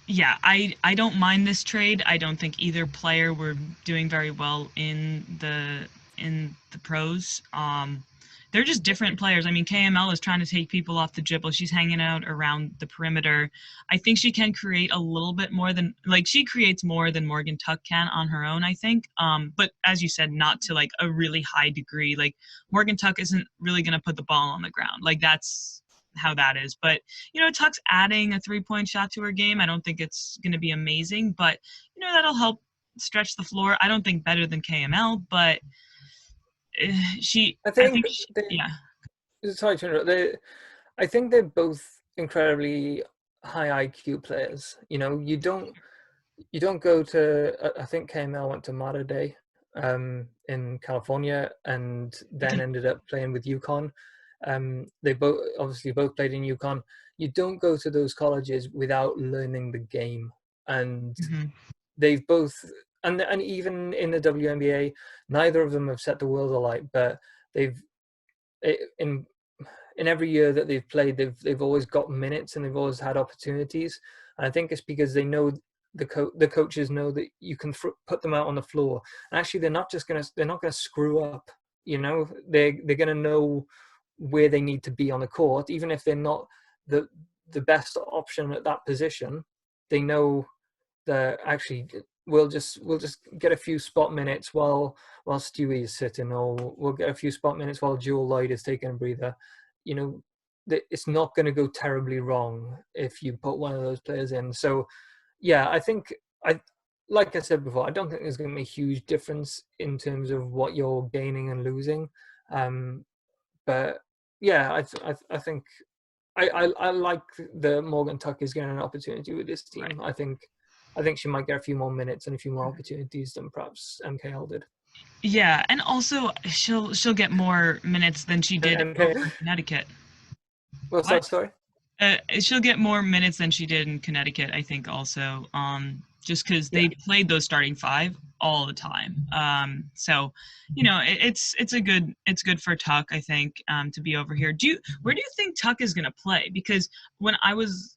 S1: Yeah, I don't mind this trade. I don't think either player were doing very well in the pros. They're just different players. I mean, KML is trying to take people off the dribble. She's hanging out around the perimeter. I think she can create a little bit more than, like, she creates more than Morgan Tuck can on her own, I think. But as you said, not to like a really high degree. Like, Morgan Tuck isn't really going to put the ball on the ground. Like, that's how that is. But Tuck's adding a 3-point shot to her game. I don't think it's going to be amazing, but that'll help stretch the floor. I don't think better than KML, but
S2: I
S1: I think
S2: think they,
S1: yeah.
S2: sorry to interrupt. I think they're both incredibly high IQ players. You don't go to. I think KML went to Mater Day in California, and then ended up playing with UConn. They both played in UConn. You don't go to those colleges without learning the game, and
S1: Mhm.
S2: they've both, and even in the WNBA, neither of them have set the world alight, but they've in every year that they've played, they've always got minutes and they've always had opportunities. And I think it's because they know the coaches know that you can put them out on the floor. And actually, they're not gonna screw up. They're gonna know where they need to be on the court, even if they're not the best option at that position. They know that actually we'll just get a few spot minutes while Stewie is sitting, or we'll get a few spot minutes while Jewel Lloyd is taking a breather. It's not going to go terribly wrong if you put one of those players in. So, yeah, I think like I said before, I don't think there's going to be a huge difference in terms of what you're gaining and losing. But yeah, I think I like the Morgan Tuck is getting an opportunity with this
S1: Right.
S2: team. I think she might get a few more minutes and a few more opportunities than perhaps MKL did.
S1: Yeah, and also she'll get more minutes than she did over
S2: MK,
S1: in Connecticut.
S2: what's
S1: What?
S2: that story?
S1: She'll get more minutes than she did in Connecticut, I think. Also, just because
S2: Yeah,
S1: they played those starting five all the time. So, it's good for Tuck, I think, to be over here. Where do you think Tuck is gonna play? Because when I was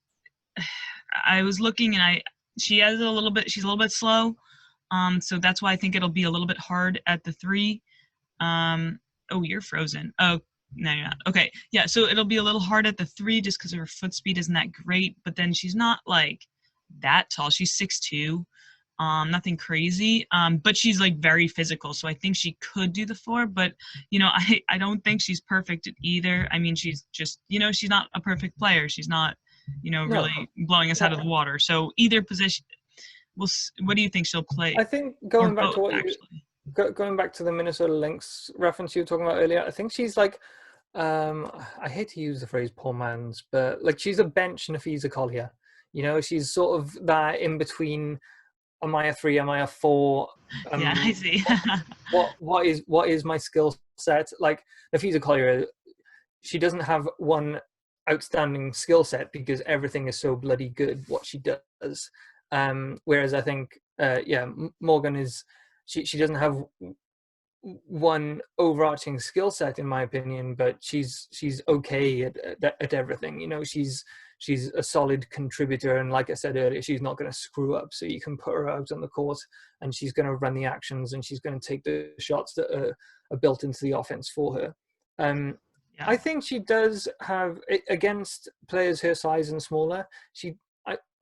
S1: looking, and she's a little bit slow. So that's why I think it'll be a little bit hard at the three. Oh, you're frozen. Oh, no, you're not. Okay, yeah. So it'll be a little hard at the three just because her foot speed isn't that great. But then she's not like that tall. She's 6'2". Nothing crazy. But she's like very physical. So I think she could do the four. But I don't think she's perfect at either. I mean, she's just she's not a perfect player. She's not
S2: No,
S1: really blowing us out of
S2: no.
S1: the water. So either position, what do you think she'll
S2: I
S1: play,
S2: think
S1: or
S2: going back to
S1: both
S2: what you
S1: actually?
S2: going back to the Minnesota Lynx reference you were talking about earlier, I think she's like, I hate to use the phrase poor man's, but like she's a bench Nafisa Collier. She's sort of that in between. Am I a three? Am I a four?
S1: Yeah, I
S2: Um,
S1: see.
S2: what is my skill set? Like Nafisa Collier, she doesn't have one outstanding skill set because everything is so bloody good what she does. Whereas I think, yeah, Morgan is she doesn't have one overarching skill set in my opinion, but she's okay at everything. She's a solid contributor, and like I said earlier, she's not going to screw up. So you can put her out on the court, and she's going to run the actions, and she's going to take the shots that are built into the offense for her. Um,
S1: Yeah,
S2: I think she does have against players her size and smaller.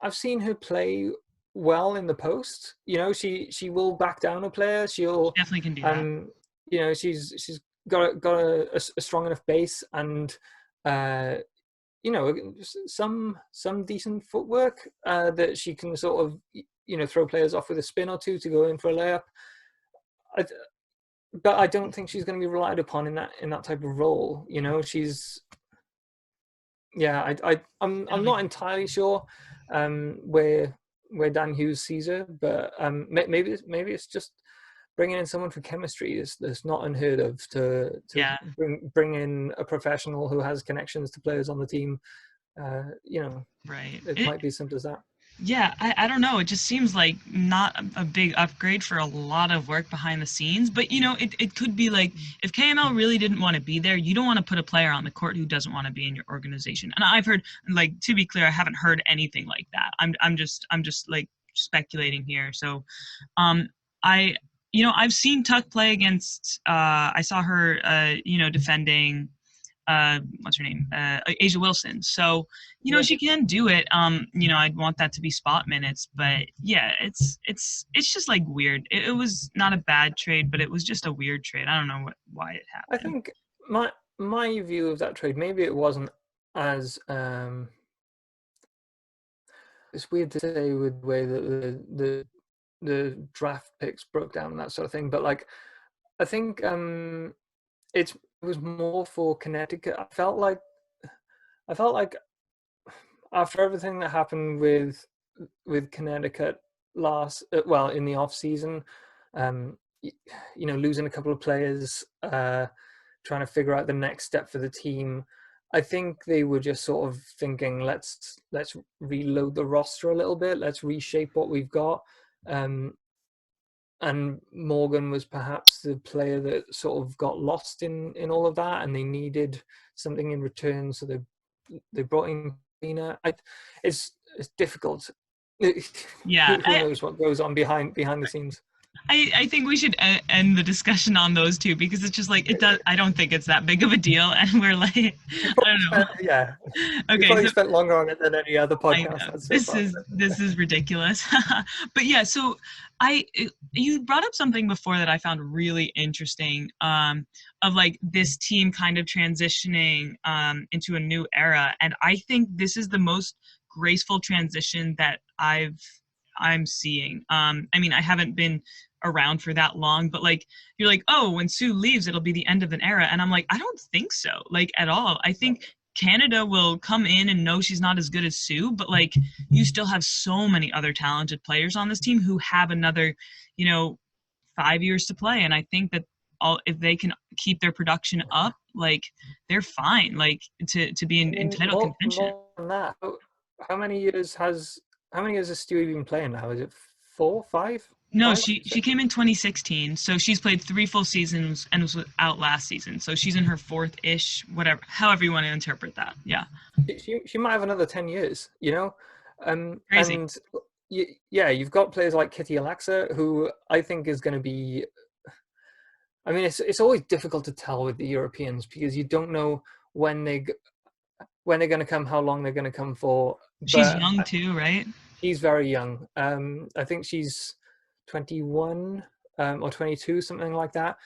S2: I've seen her play well in the post. She will back down a player.
S1: she
S2: She'll
S1: definitely can do that.
S2: um, she's got a strong enough base and uh, some decent footwork that she can sort of throw players off with a spin or two to go in for a layup. I, but I don't think she's going to be relied upon in that type of role. She's yeah. I'm
S1: Definitely.
S2: not entirely sure where Dan Hughes sees her, but maybe it's just bringing in someone for chemistry is not unheard of to
S1: Yeah,
S2: bring in a professional who has connections to players on the team.
S1: right.
S2: It might be as simple as that.
S1: Yeah, I don't know. It just seems like not a big upgrade for a lot of work behind the scenes. But it could be like, if KML really didn't want to be there, you don't want to put a player on the court who doesn't want to be in your organization. And I've heard, like, to be clear, I haven't heard anything like that. I'm just like speculating here. So um I I've seen Tuck play against I saw her defending what's her name, Asia Wilson. So
S2: Yeah,
S1: she can do it. I'd want that to be spot minutes, but yeah, it's just like weird. It was not a bad trade, but it was just a weird trade. I don't know why it
S2: I
S1: happened.
S2: think my view of that trade, maybe it wasn't as it's weird to say with the way that the draft picks broke down and that sort of thing, but like I think it was more for Connecticut. I felt like after everything that happened with Connecticut in the off season, um, losing a couple of players, trying to figure out the next step for the team. I think they were just sort of thinking, let's reload the roster a little bit, let's reshape what we've got. And Morgan was perhaps the player that sort of got lost in all of that, and they needed something in return, so they brought in Tina. It's difficult.
S1: Yeah,
S2: Who knows what goes on behind the scenes?
S1: I think we should end the discussion on those two, because it's just like, it does. I don't think it's that big of a deal, and we're like,
S2: You
S1: I
S2: probably
S1: don't know.
S2: spent, yeah, you
S1: Okay,
S2: probably
S1: so
S2: spent longer on it than any other
S1: I
S2: podcast,
S1: know
S2: I'd say.
S1: this is ridiculous. But yeah, so I you brought up something before that I found really interesting, of like this team kind of transitioning into a new era, and I think this is the most graceful transition that I'm seeing. I mean, I haven't been around for that long, but like, you're like, oh, when Sue leaves, it'll be the end of an era, and I'm like, I don't think so, like, at all. I think Canada will come in and know she's not as good as Sue, but like, you still have so many other talented players on this team who have another, you know, 5 years to play. And I think that all, if they can keep their production up, like, they're fine, like, to be
S2: I
S1: in
S2: mean,
S1: title contention.
S2: more than that. How many years has Stewie been playing now? Is it four, five,
S1: No,
S2: five,
S1: she
S2: six?
S1: came in 2016, so she's played 3 full seasons and was out last season. So she's in her fourth ish, whatever, however you want to interpret that. Yeah,
S2: She might have another 10 years,
S1: crazy.
S2: and yeah, you've got players like Kitty Alexa, who I think is going to be. I mean, it's always difficult to tell with the Europeans because you don't know when when they're going to come, how long they're going to come for.
S1: She's
S2: But
S1: young too, right?
S2: she's very young. I think she's 21 or 22, something like that.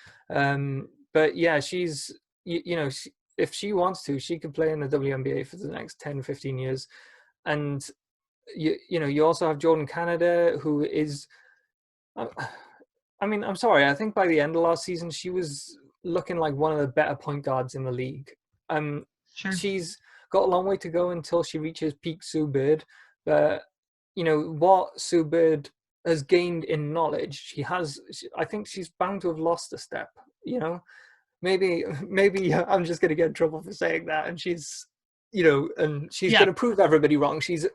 S2: But yeah, she's if she wants to, she could play in the WNBA for the next 10, 15 years. and you also have Jordan Canada, who is, uh, I mean, I'm sorry, I think by the end of last season she was looking like one of the better point guards in the league. Um,
S1: Sure.
S2: she's got a long way to go until she reaches peak Sue Bird, but what Sue Bird has gained in knowledge, I think she's bound to have lost a step. Maybe I'm just going to get in trouble for saying that, and she's
S1: Yeah.
S2: going to prove everybody wrong. She's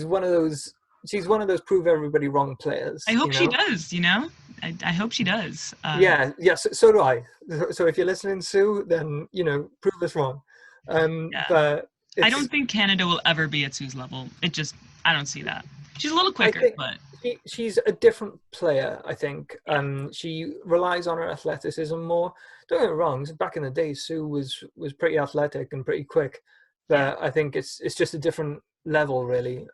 S2: one of those prove everybody wrong
S1: I
S2: players.
S1: hope she does, I hope she does.
S2: Yeah, yes, so do I. So if you're listening, Sue, then prove us wrong.
S1: Yeah.
S2: But
S1: I don't
S2: it's
S1: think Canada will ever be at Sue's level. I don't see that. She's a little
S2: I
S1: quicker,
S2: think
S1: but
S2: she's a different player. I think she relies on her athleticism more. Don't get me wrong. Back in the day, Sue was pretty athletic and pretty quick,
S1: yeah.
S2: but I think it's just a different level, really.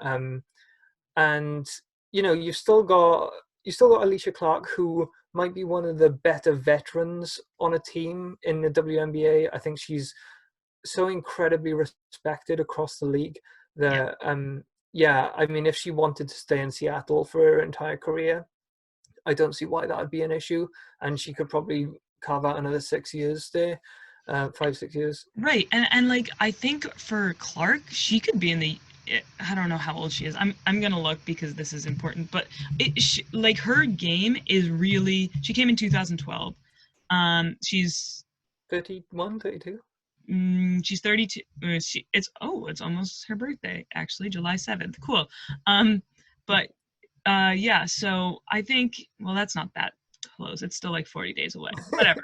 S2: And you've still got Alicia Clark, who might be one of the better veterans on a team in the WNBA. I think she's so incredibly respected across the league
S1: Yeah.
S2: that yeah, I mean, if she wanted to stay in Seattle for her entire career, I don't see why that would be an issue, and she could probably carve out another 6 years there, 5 6 years.
S1: Right. And like I think for Clark, she could be in the I don't know how old she is. I'm going to look because this is important, but like her game is really she came in 2012. She's
S2: 31, 32.
S1: she's 32. It's almost her birthday actually, July 7th. Cool. But yeah, so I think, well, that's not that close. It's still like 40 days away. Whatever.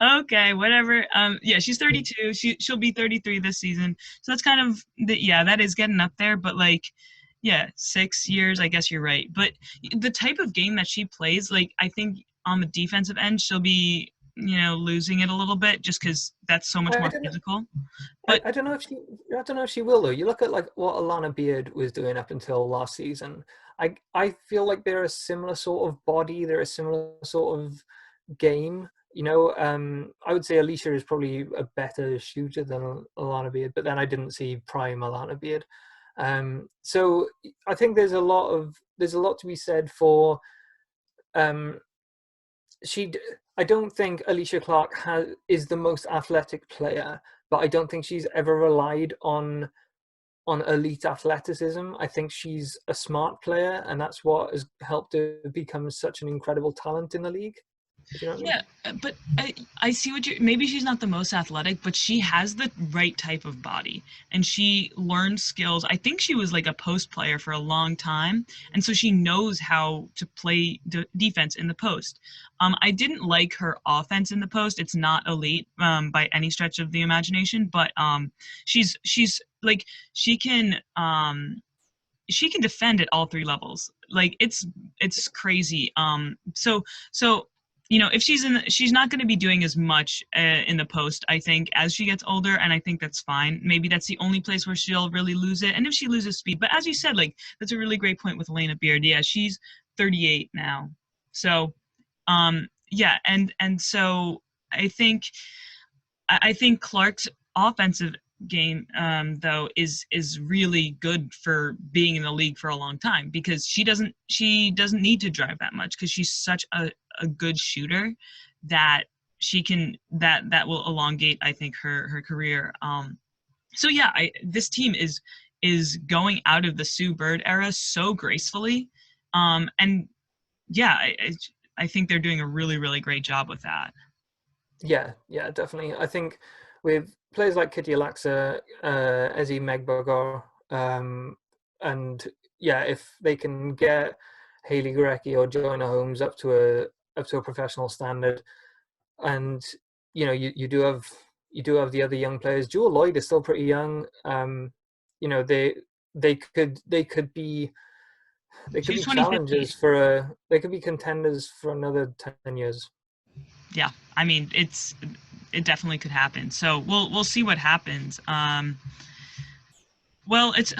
S1: Okay, whatever. Yeah, she's 32. She'll be 33 this season. So that's kind of yeah, that is getting up there, but like yeah, 6 years, I guess you're right. But the type of game that she plays, like I think on the defensive end, she'll be, losing it a little bit just because that's so much
S2: I
S1: more
S2: don't know.
S1: physical.
S2: I,
S1: But
S2: I don't know if she I don't know if she will though. You look at like what Alana Beard was doing up until last season. I feel like they're a similar sort of body. They're a similar sort of game. I would say Alicia is probably a better shooter than Alana Beard, but then I didn't see prime Alana Beard. So I think there's a lot to be said for um, she. I don't think Alicia Clark is the most athletic player, but I don't think she's ever relied on elite athleticism. I think she's a smart player, and that's what has helped her become such an incredible talent in the league. Do you know what I mean?
S1: yeah, but I see what you maybe she's not the most athletic, but she has the right type of body and she learned skills. I think she was like a post player for a long time, and so she knows how to play defense in the post. I didn't like her offense in the post. It's not elite by any stretch of the imagination, but she's like she can defend at all three levels. Like it's crazy. So if she's not going to be doing as much in the post, I think, as she gets older, and I think that's fine. Maybe that's the only place where she'll really lose it, and if she loses speed. But as you said, like that's a really great point with Elena Beard. Yeah, she's 38 now, so yeah, and so I think I think Clark's offensive game, though, is really good for being in the league for a long time because she doesn't need to drive that much because she's such a good shooter that she can that will elongate, I think, her career. So yeah, this team is going out of the Sue Bird era so gracefully, and yeah, I think they're doing a really really great job with that.
S2: Yeah, definitely. I think with players like Kitty Alaxa, Ezi Megbagor, and yeah, if they can get Haley Gurecki or Joanna Holmes up to a professional standard, and you do have the other young players. Jewel Lloyd is still pretty young. They they could
S1: She's
S2: be
S1: 2015.
S2: they could be contenders for another 10 years.
S1: Yeah, I mean it definitely could happen. So we'll see what happens. Well, it's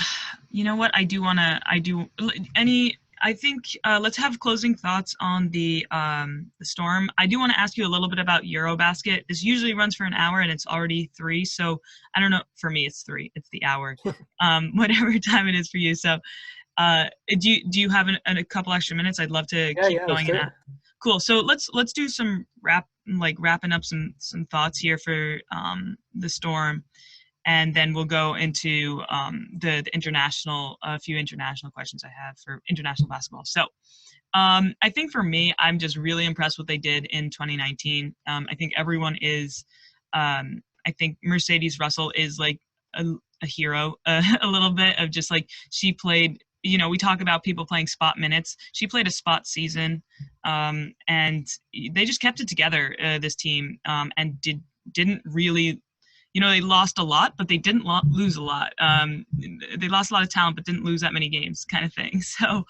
S1: you know what I do want to I do any I think let's have closing thoughts on the Storm. I do want to ask you a little bit about Eurobasket. This usually runs for an hour, and it's already 3. So I don't know. For me, it's 3. It's the hour, whatever time it is for you. So do you have a couple extra minutes? I'd love to
S2: Yeah,
S1: keep
S2: yeah, let's
S1: going
S2: do
S1: and
S2: it.
S1: cool. So let's do some wrapping up some thoughts here for the Storm, and then we'll go into the international, a few international questions I have for international basketball. So I think for me, I'm just really impressed what they did in 2019. I think everyone is. I think Mercedes Russell is like a hero, a little bit of just like she played. You know, we talk about people playing spot minutes. She played a spot season, and they just kept it together. This team, and didn't really, they lost a lot, but they didn't lose a lot. They lost a lot of talent, but didn't lose that many games, kind of thing. So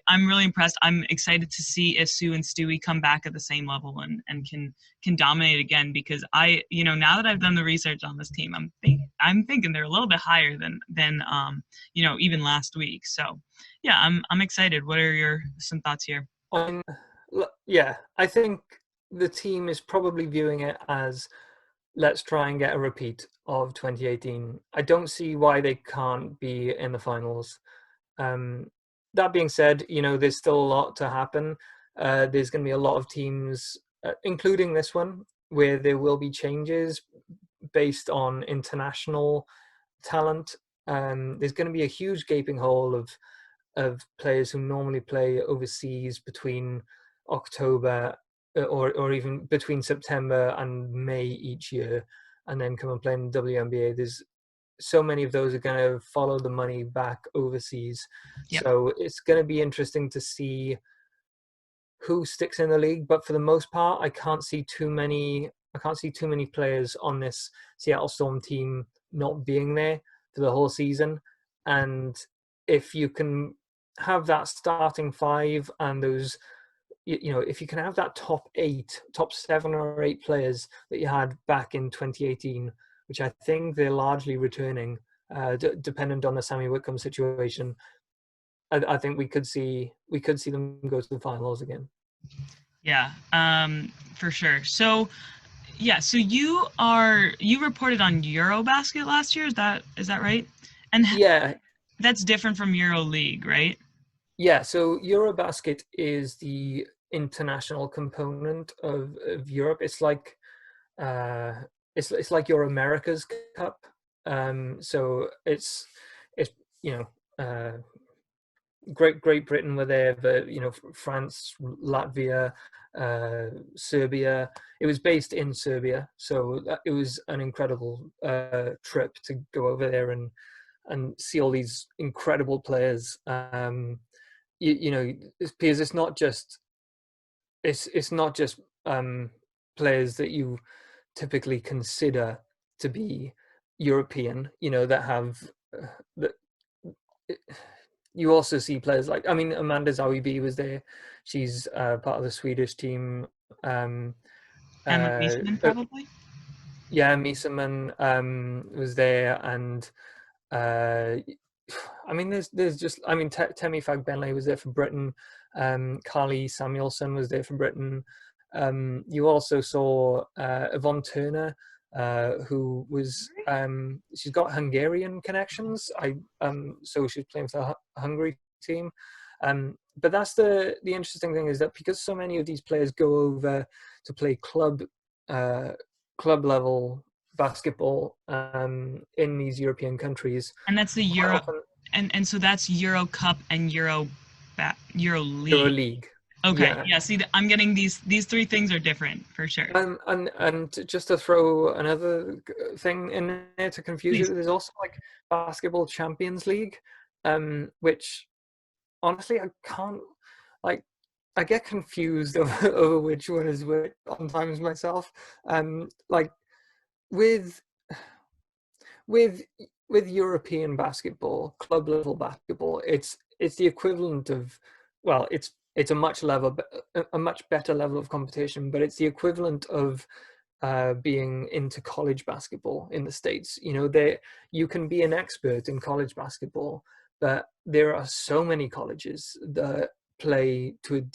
S1: I'm really impressed. I'm excited to see if Sue and Stewie come back at the same level and can dominate again, because now that I've done the research on this team, I'm thinking they're a little bit higher than even last week. So yeah, I'm excited. What are your some thoughts here?
S2: Um, yeah, I think the team is probably viewing it as, let's try and get a repeat of 2018. I don't see why they can't be in the finals. That being said, there's still a lot to happen. There's going to be a lot of teams, including this one, where there will be changes based on international talent. There's going to be a huge gaping hole of players who normally play overseas between October or even between September and May each year, and then come and play in the WNBA. There's so many of those are going to follow the money back overseas.
S1: Yep.
S2: So it's going to be interesting to see who sticks in the league. But for the most part, I can't see too many players on this Seattle Storm team not being there for the whole season. And if you can have that starting 5 and those, if you can have that top 7 or 8 players that you had back in 2018, which I think they're largely returning, dependent on the Sammy Whitcomb situation, I think we could see them go to the finals again.
S1: Yeah, for sure. So yeah, so you reported on Eurobasket last year. Is that right? And
S2: Yeah,
S1: that's different from EuroLeague, right?
S2: yeah. So Eurobasket is the international component of Europe. It's like uh, it's like your America's Cup. So it's you know Great Britain were there, but France, Latvia, Serbia. It was based in Serbia, so it was an incredible trip to go over there and see all these incredible players. Because it's not just players that you typically consider to be European. That have that. You also see players like, Amanda Zawibi was there. She's part of the Swedish team.
S1: Emma
S2: Uh,
S1: Wiesman,
S2: uh,
S1: probably.
S2: yeah, Miesemann was there, and uh, there's just, Temi Fagbenle was there for Britain. Carly Samuelson was there for Britain. You also saw Yvonne Turner, who was she's got Hungarian connections. So she's playing for the Hungary team. But that's the interesting thing, is that because so many of these players go over to play club level basketball in these European countries,
S1: And that's the
S2: quite
S1: Euro,
S2: often
S1: and so that's Euro Cup and Euro League.
S2: EuroLeague.
S1: Okay,
S2: Yeah.
S1: yeah. See, I'm getting these three things are different for sure.
S2: And just to throw another thing in there to confuse
S1: Please.
S2: you, there's also like Basketball Champions League, which honestly I can't, like, I get confused over which one is which sometimes myself. Like with with with European basketball, club level basketball, it's the equivalent of, well, it's a much better level of competition, but it's the equivalent of being into college basketball in the States. There you can be an expert in college basketball, but there are so many colleges that play to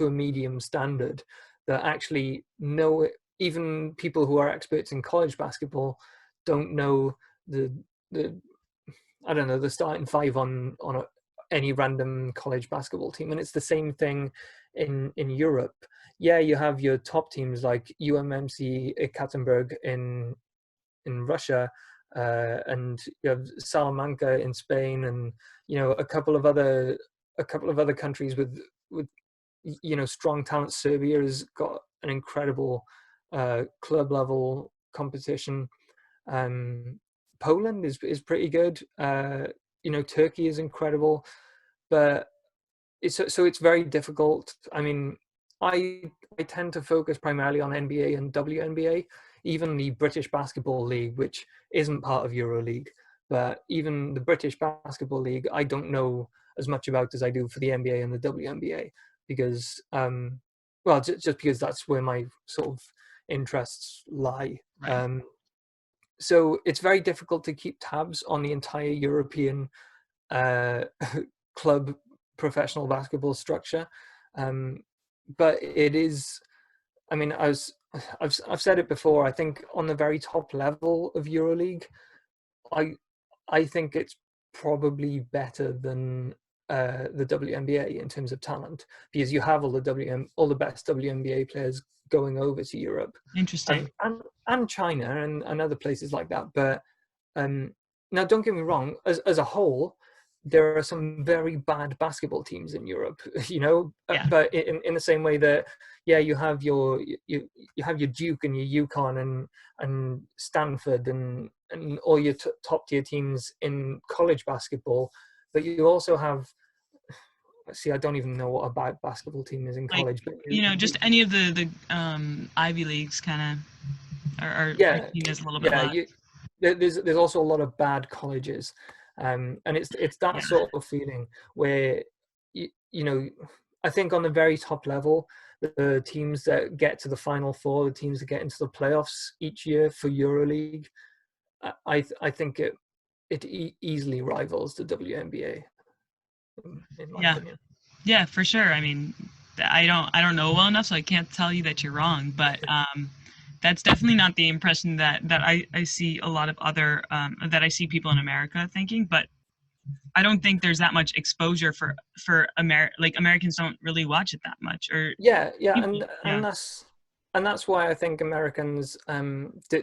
S2: a medium standard that actually know it. Even people who are experts in college basketball don't know the the I don't know the starting five on any random college basketball team, and it's the same thing in Europe. Yeah, you have your top teams like UMMC Ekaterinburg in Russia, and you have Salamanca in Spain, and a couple of other countries with strong talent. Serbia has got an incredible club level competition. Um, Poland is pretty good. Turkey is incredible, but it's very difficult. I mean, I I tend to focus primarily on NBA and WNBA, even the British Basketball League, which isn't part of EuroLeague. But even the British Basketball League, I don't know as much about as I do for the NBA and the WNBA because, well, just because that's where my sort of interests lie.
S1: Right.
S2: So it's very difficult to keep tabs on the entire European uh, club professional basketball structure. Um, but it is, I mean, I've said it before. I think on the very top level of EuroLeague, I I think it's probably better than the WNBA in terms of talent because you have all the best WNBA players going over to Europe,
S1: Interesting.
S2: and China and other places like that. But um, now, don't get me wrong. As a whole, there are some very bad basketball teams in Europe,
S1: Yeah.
S2: but in the same way that, yeah, you have your Duke and your UConn and Stanford and all your top tier teams in college basketball, but you also have. See, I don't even know what a bad basketball team is in
S1: Like,
S2: college, but
S1: just any of the Ivy Leagues kind of are
S2: yeah,
S1: seen as a little bit
S2: yeah.
S1: less.
S2: There's also a lot of bad colleges, and it's that
S1: Yeah.
S2: sort of feeling where you know I think on the very top level, the teams that get to the Final Four, the teams that get into the playoffs each year for EuroLeague, I think it easily rivals the WNBA in my
S1: Yeah.
S2: opinion.
S1: Yeah, for sure. I mean, I don't know well enough, so I can't tell you that you're wrong. But that's definitely not the impression that I see a lot of other that I see people in America thinking. But I don't think there's that much exposure like Americans don't really watch it that much or
S2: Yeah, yeah,
S1: people.
S2: and
S1: Yeah.
S2: and that's why I think Americans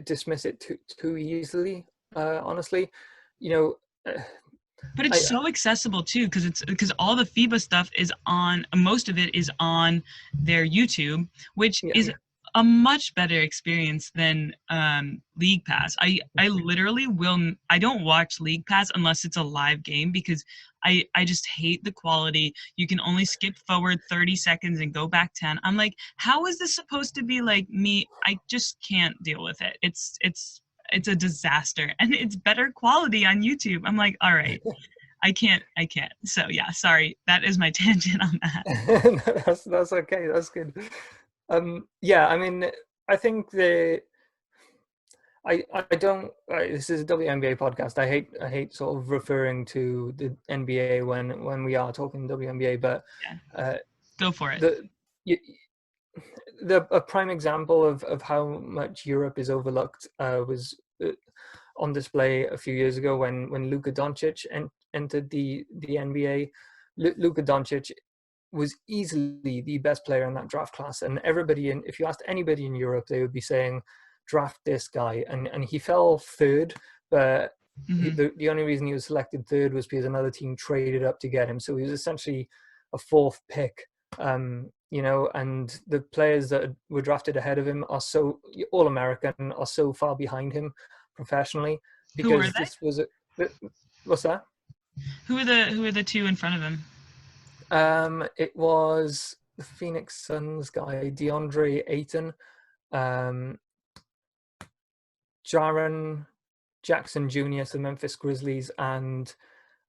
S2: dismiss it too easily. Honestly, you know,
S1: But it's
S2: I
S1: so accessible too because all the FIBA stuff is on most of it is on their YouTube, which
S2: yeah.
S1: is a much better experience than League Pass. I literally I don't watch League Pass unless it's a live game because I just hate the quality. You can only skip forward 30 seconds and go back 10. I'm like, how is this supposed to be like me? I just can't deal with it. It's a disaster and it's better quality on YouTube. I'm like, all right, I can't. So yeah, sorry. That is my tangent on that.
S2: No, that's okay. That's good. Yeah, I mean, I think I don't. This is a WNBA podcast. I hate sort of referring to the NBA when we are talking WNBA, but
S1: Yeah,
S2: uh,
S1: go for it.
S2: the you, a prime example of how much Europe is overlooked was on display a few years ago when Luka Doncic entered the NBA. Luka Doncic was easily the best player in that draft class, and if you asked anybody in Europe, they would be saying, "Draft this guy," and he fell third, but
S1: Hmm.
S2: the only reason he was selected third was because another team traded up to get him. So he was essentially a fourth pick. And the players that were drafted ahead of him are so all American, are so far behind him professionally
S1: Who were
S2: because
S1: they?
S2: this was what's that?
S1: Who are the two in front of him?
S2: It was the Phoenix Suns guy, DeAndre Ayton, um, Jaren Jackson Jr. to the Memphis Grizzlies, and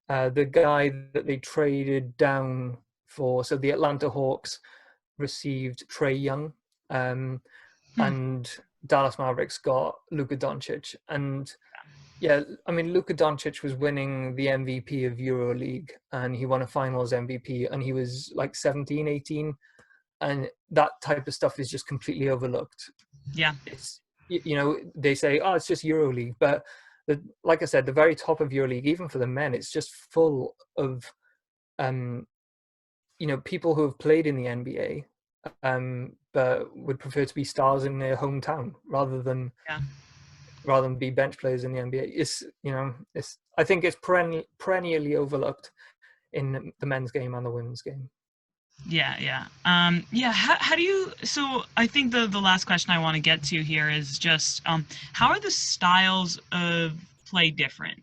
S2: the guy that they traded down for. So the Atlanta Hawks received Trae Young, um,
S1: Hmm.
S2: and Dallas Mavericks got Luka Doncic. And Yeah, I mean, Luka Doncic was winning the MVP of EuroLeague, and he won a Finals MVP, and he was like 17, 18, and that type of stuff is just completely overlooked.
S1: Yeah,
S2: It's they say, oh, it's just EuroLeague, but like I said, the very top of EuroLeague, even for the men, it's just full of um, people who have played in the NBA, but would prefer to be stars in their hometown
S1: yeah.
S2: rather than be bench players in the NBA. It's I think it's perennially overlooked in the men's game and the women's game.
S1: Yeah, yeah. Yeah, how do you, so I think the last question I want to get to here is just how are the styles of play different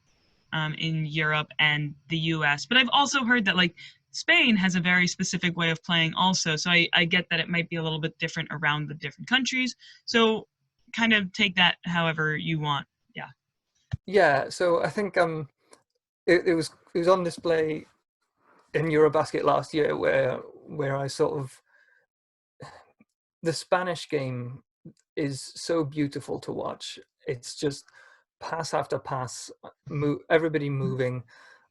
S1: in Europe and the US? But I've also heard that like Spain has a very specific way of playing also. So I get that it might be a little bit different around the different countries. So kind of take that however you want. Yeah.
S2: Yeah, so I think it was on display in Eurobasket last year where I sort of the Spanish game is so beautiful to watch. It's just pass after pass, everybody moving,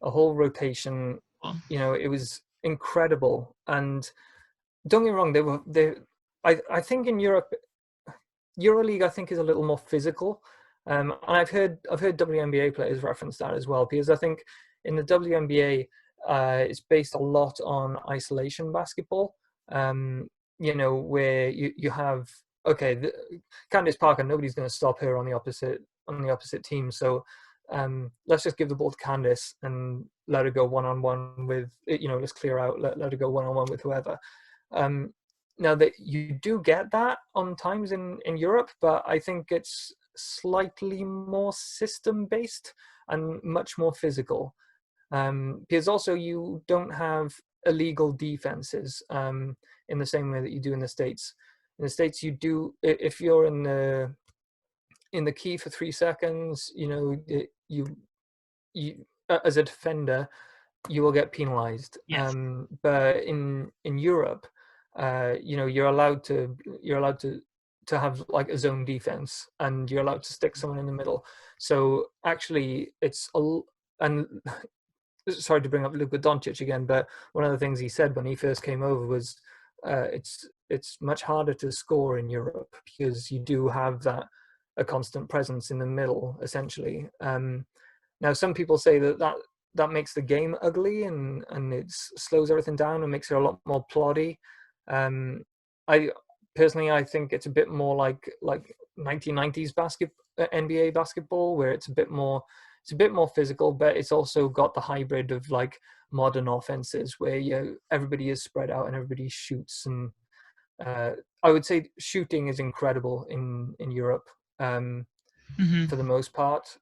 S2: a whole rotation.
S1: Cool.
S2: It was incredible. And don't get me wrong, I think in Europe, EuroLeague I think is a little more physical. And I've heard WNBA players reference that as well, because I think in the WNBA it's based a lot on isolation basketball. Where you have, okay, Candice Parker, nobody's going to stop her on the opposite team, so let's just give the ball to Candice and let her go one on one with, let's clear out, let her go one on one with whoever. Um, Now that you do get that on times in Europe, but I think it's slightly more system based and much more physical. Because also you don't have illegal defenses in the same way that you do in the States. In the States, you do, if you're in the key for 3 seconds, you as a defender, you will get penalized.
S1: Yes.
S2: But in Europe, you're allowed to have like a zone defense, and you're allowed to stick someone in the middle. So actually, and sorry to bring up Luka Doncic again, but one of the things he said when he first came over was, it's much harder to score in Europe because you do have a constant presence in the middle, essentially. Now, some people say that makes the game ugly, and it slows everything down and makes it a lot more ploddy. I personally, I think it's a bit more like 1990s NBA basketball, where it's a bit more physical, but it's also got the hybrid of like modern offenses where everybody is spread out and everybody shoots. And I would say shooting is incredible in Europe.
S1: Hmm.
S2: For the most part,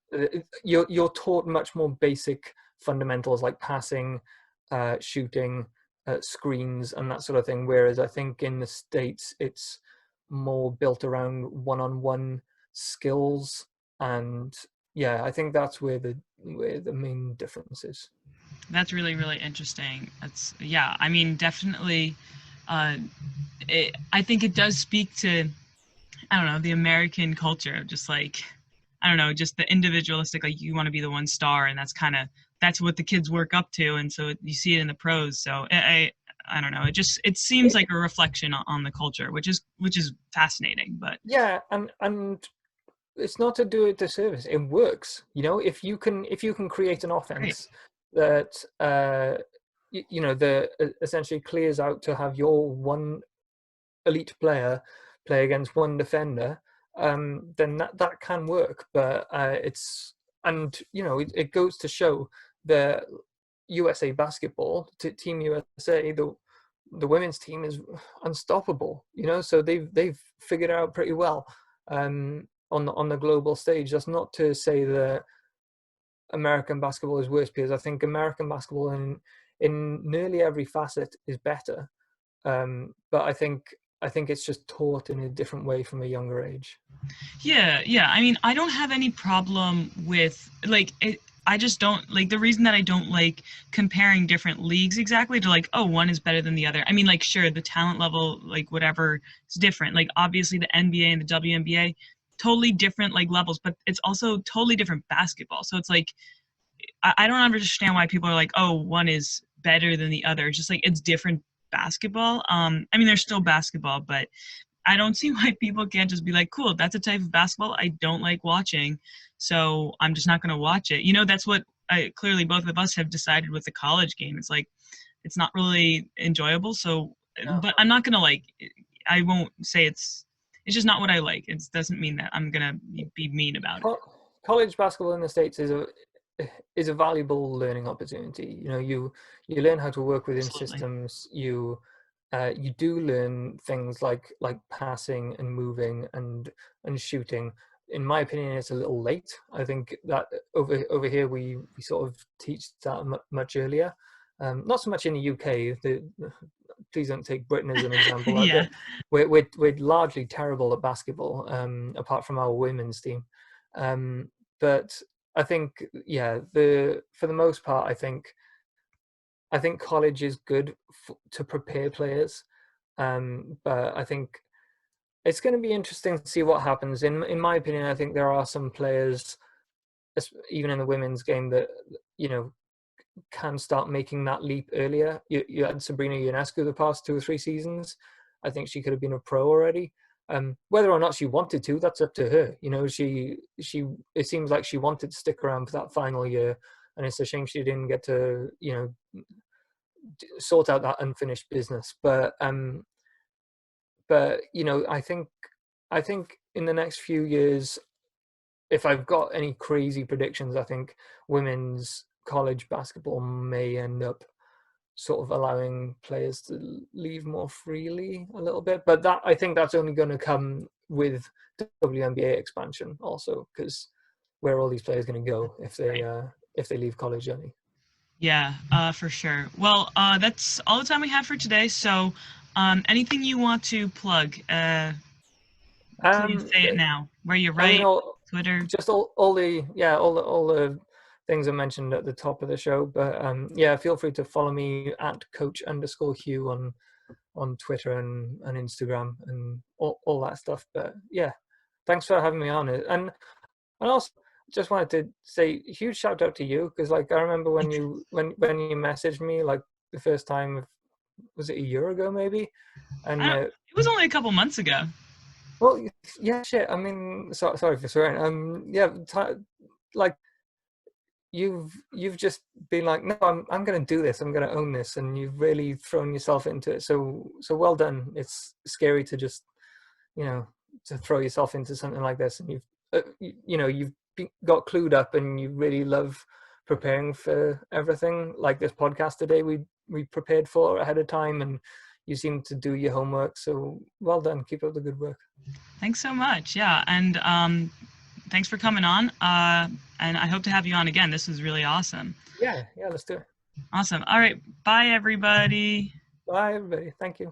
S2: you're taught much more basic fundamentals like passing, shooting, screens, and that sort of thing. Whereas I think in the States, it's more built around one-on-one skills, and yeah, I think that's where the main difference is.
S1: That's really, really interesting. That's, yeah, I mean, definitely, uh, I think it does speak to, I don't know, the American culture of just like, I don't know, just the individualistic, like you want to be the one star, and that's what the kids work up to, and so you see it in the pros. So I don't know, it seems like a reflection on the culture, which is fascinating. But
S2: Yeah, and it's not to do it disservice. It works. If you can create an
S1: great,
S2: offense that the essentially clears out to have your one elite player play against one defender, then that can work. But it goes to show the USA basketball, Team USA, the women's team is unstoppable. So they've figured it out pretty well on the global stage. That's not to say that American basketball is worse, because I think American basketball in nearly every facet is better. But I think it's just taught in a different way from a younger age.
S1: yeah, yeah. I mean, I don't have any problem with like it. I just don't like the reason that I don't like comparing different leagues exactly to like, oh, one is better than the other. I mean, like, sure, the talent level, like, whatever, is different. Like, obviously, the NBA and the WNBA, totally different like levels, but it's also totally different basketball. So it's like I don't understand why people are like, oh, one is better than the other. It's just like it's different basketball. I mean, there's still basketball, but I don't see why people can't just be like, cool, that's a type of basketball I don't like watching, so I'm just not going to watch it. You know, that's what clearly both of us have decided with the college game. It's like it's not really enjoyable. So,
S2: No.
S1: but I'm not going to like. I won't say it's. It's just not what I like. It doesn't mean that I'm gonna be mean about it.
S2: College basketball in the States is a valuable learning opportunity. You know, you learn how to work within
S1: Absolutely.
S2: systems. You do learn things like passing and moving and shooting. In my opinion, it's a little late. I think that over here we sort of teach that much earlier. Not so much in the UK. Please don't take Britain as an example.
S1: Yeah.
S2: We're largely terrible at basketball, apart from our women's team. But I think, yeah, for the most part, I think college is good to prepare players. But I think it's going to be interesting to see what happens. In my opinion, I think there are some players, even in the women's game, that you know can start making that leap earlier. You had Sabrina Ionescu the past 2 or 3 seasons. I think she could have been a pro already. Whether or not she wanted to, that's up to her. You know, she it seems like she wanted to stick around for that final year, and it's a shame she didn't get to sort out that unfinished business. But you know, I think in the next few years, if I've got any crazy predictions, I think women's college basketball may end up sort of allowing players to leave more freely a little bit. But that I think that's only going to come with WNBA expansion also, because where are all these players going to go
S1: Right.
S2: if they leave college early?
S1: Yeah, for sure. Well, that's all the time we have for today. So, anything you want to plug, please
S2: Um,
S1: say it now. Where you
S2: I mean,
S1: write, Twitter.
S2: just all the yeah all the things I mentioned at the top of the show. But yeah, feel free to follow me at coach_Huw on Twitter and Instagram and all that stuff. But yeah, thanks for having me on it. And also just wanted to say a huge shout out to you, because like I remember when you messaged me like the first time, was it a year ago maybe?
S1: I
S2: And
S1: don't. It was only a couple months ago.
S2: well, yeah, shit. I mean, sorry for swearing. Yeah, like you've just been like, no, I'm going to do this. I'm going to own this, and you've really thrown yourself into it. So well done. It's scary to just you know to throw yourself into something like this, and you've got clued up, and you really love preparing for everything. Like this podcast today, we prepared for ahead of time, and you seem to do your homework. So well done. Keep up the good work.
S1: Thanks so much. Yeah, and thanks for coming on. And I hope to have you on again. This was really awesome.
S2: Yeah, let's do it.
S1: Awesome. All right. Bye, everybody.
S2: Bye, everybody. Thank you.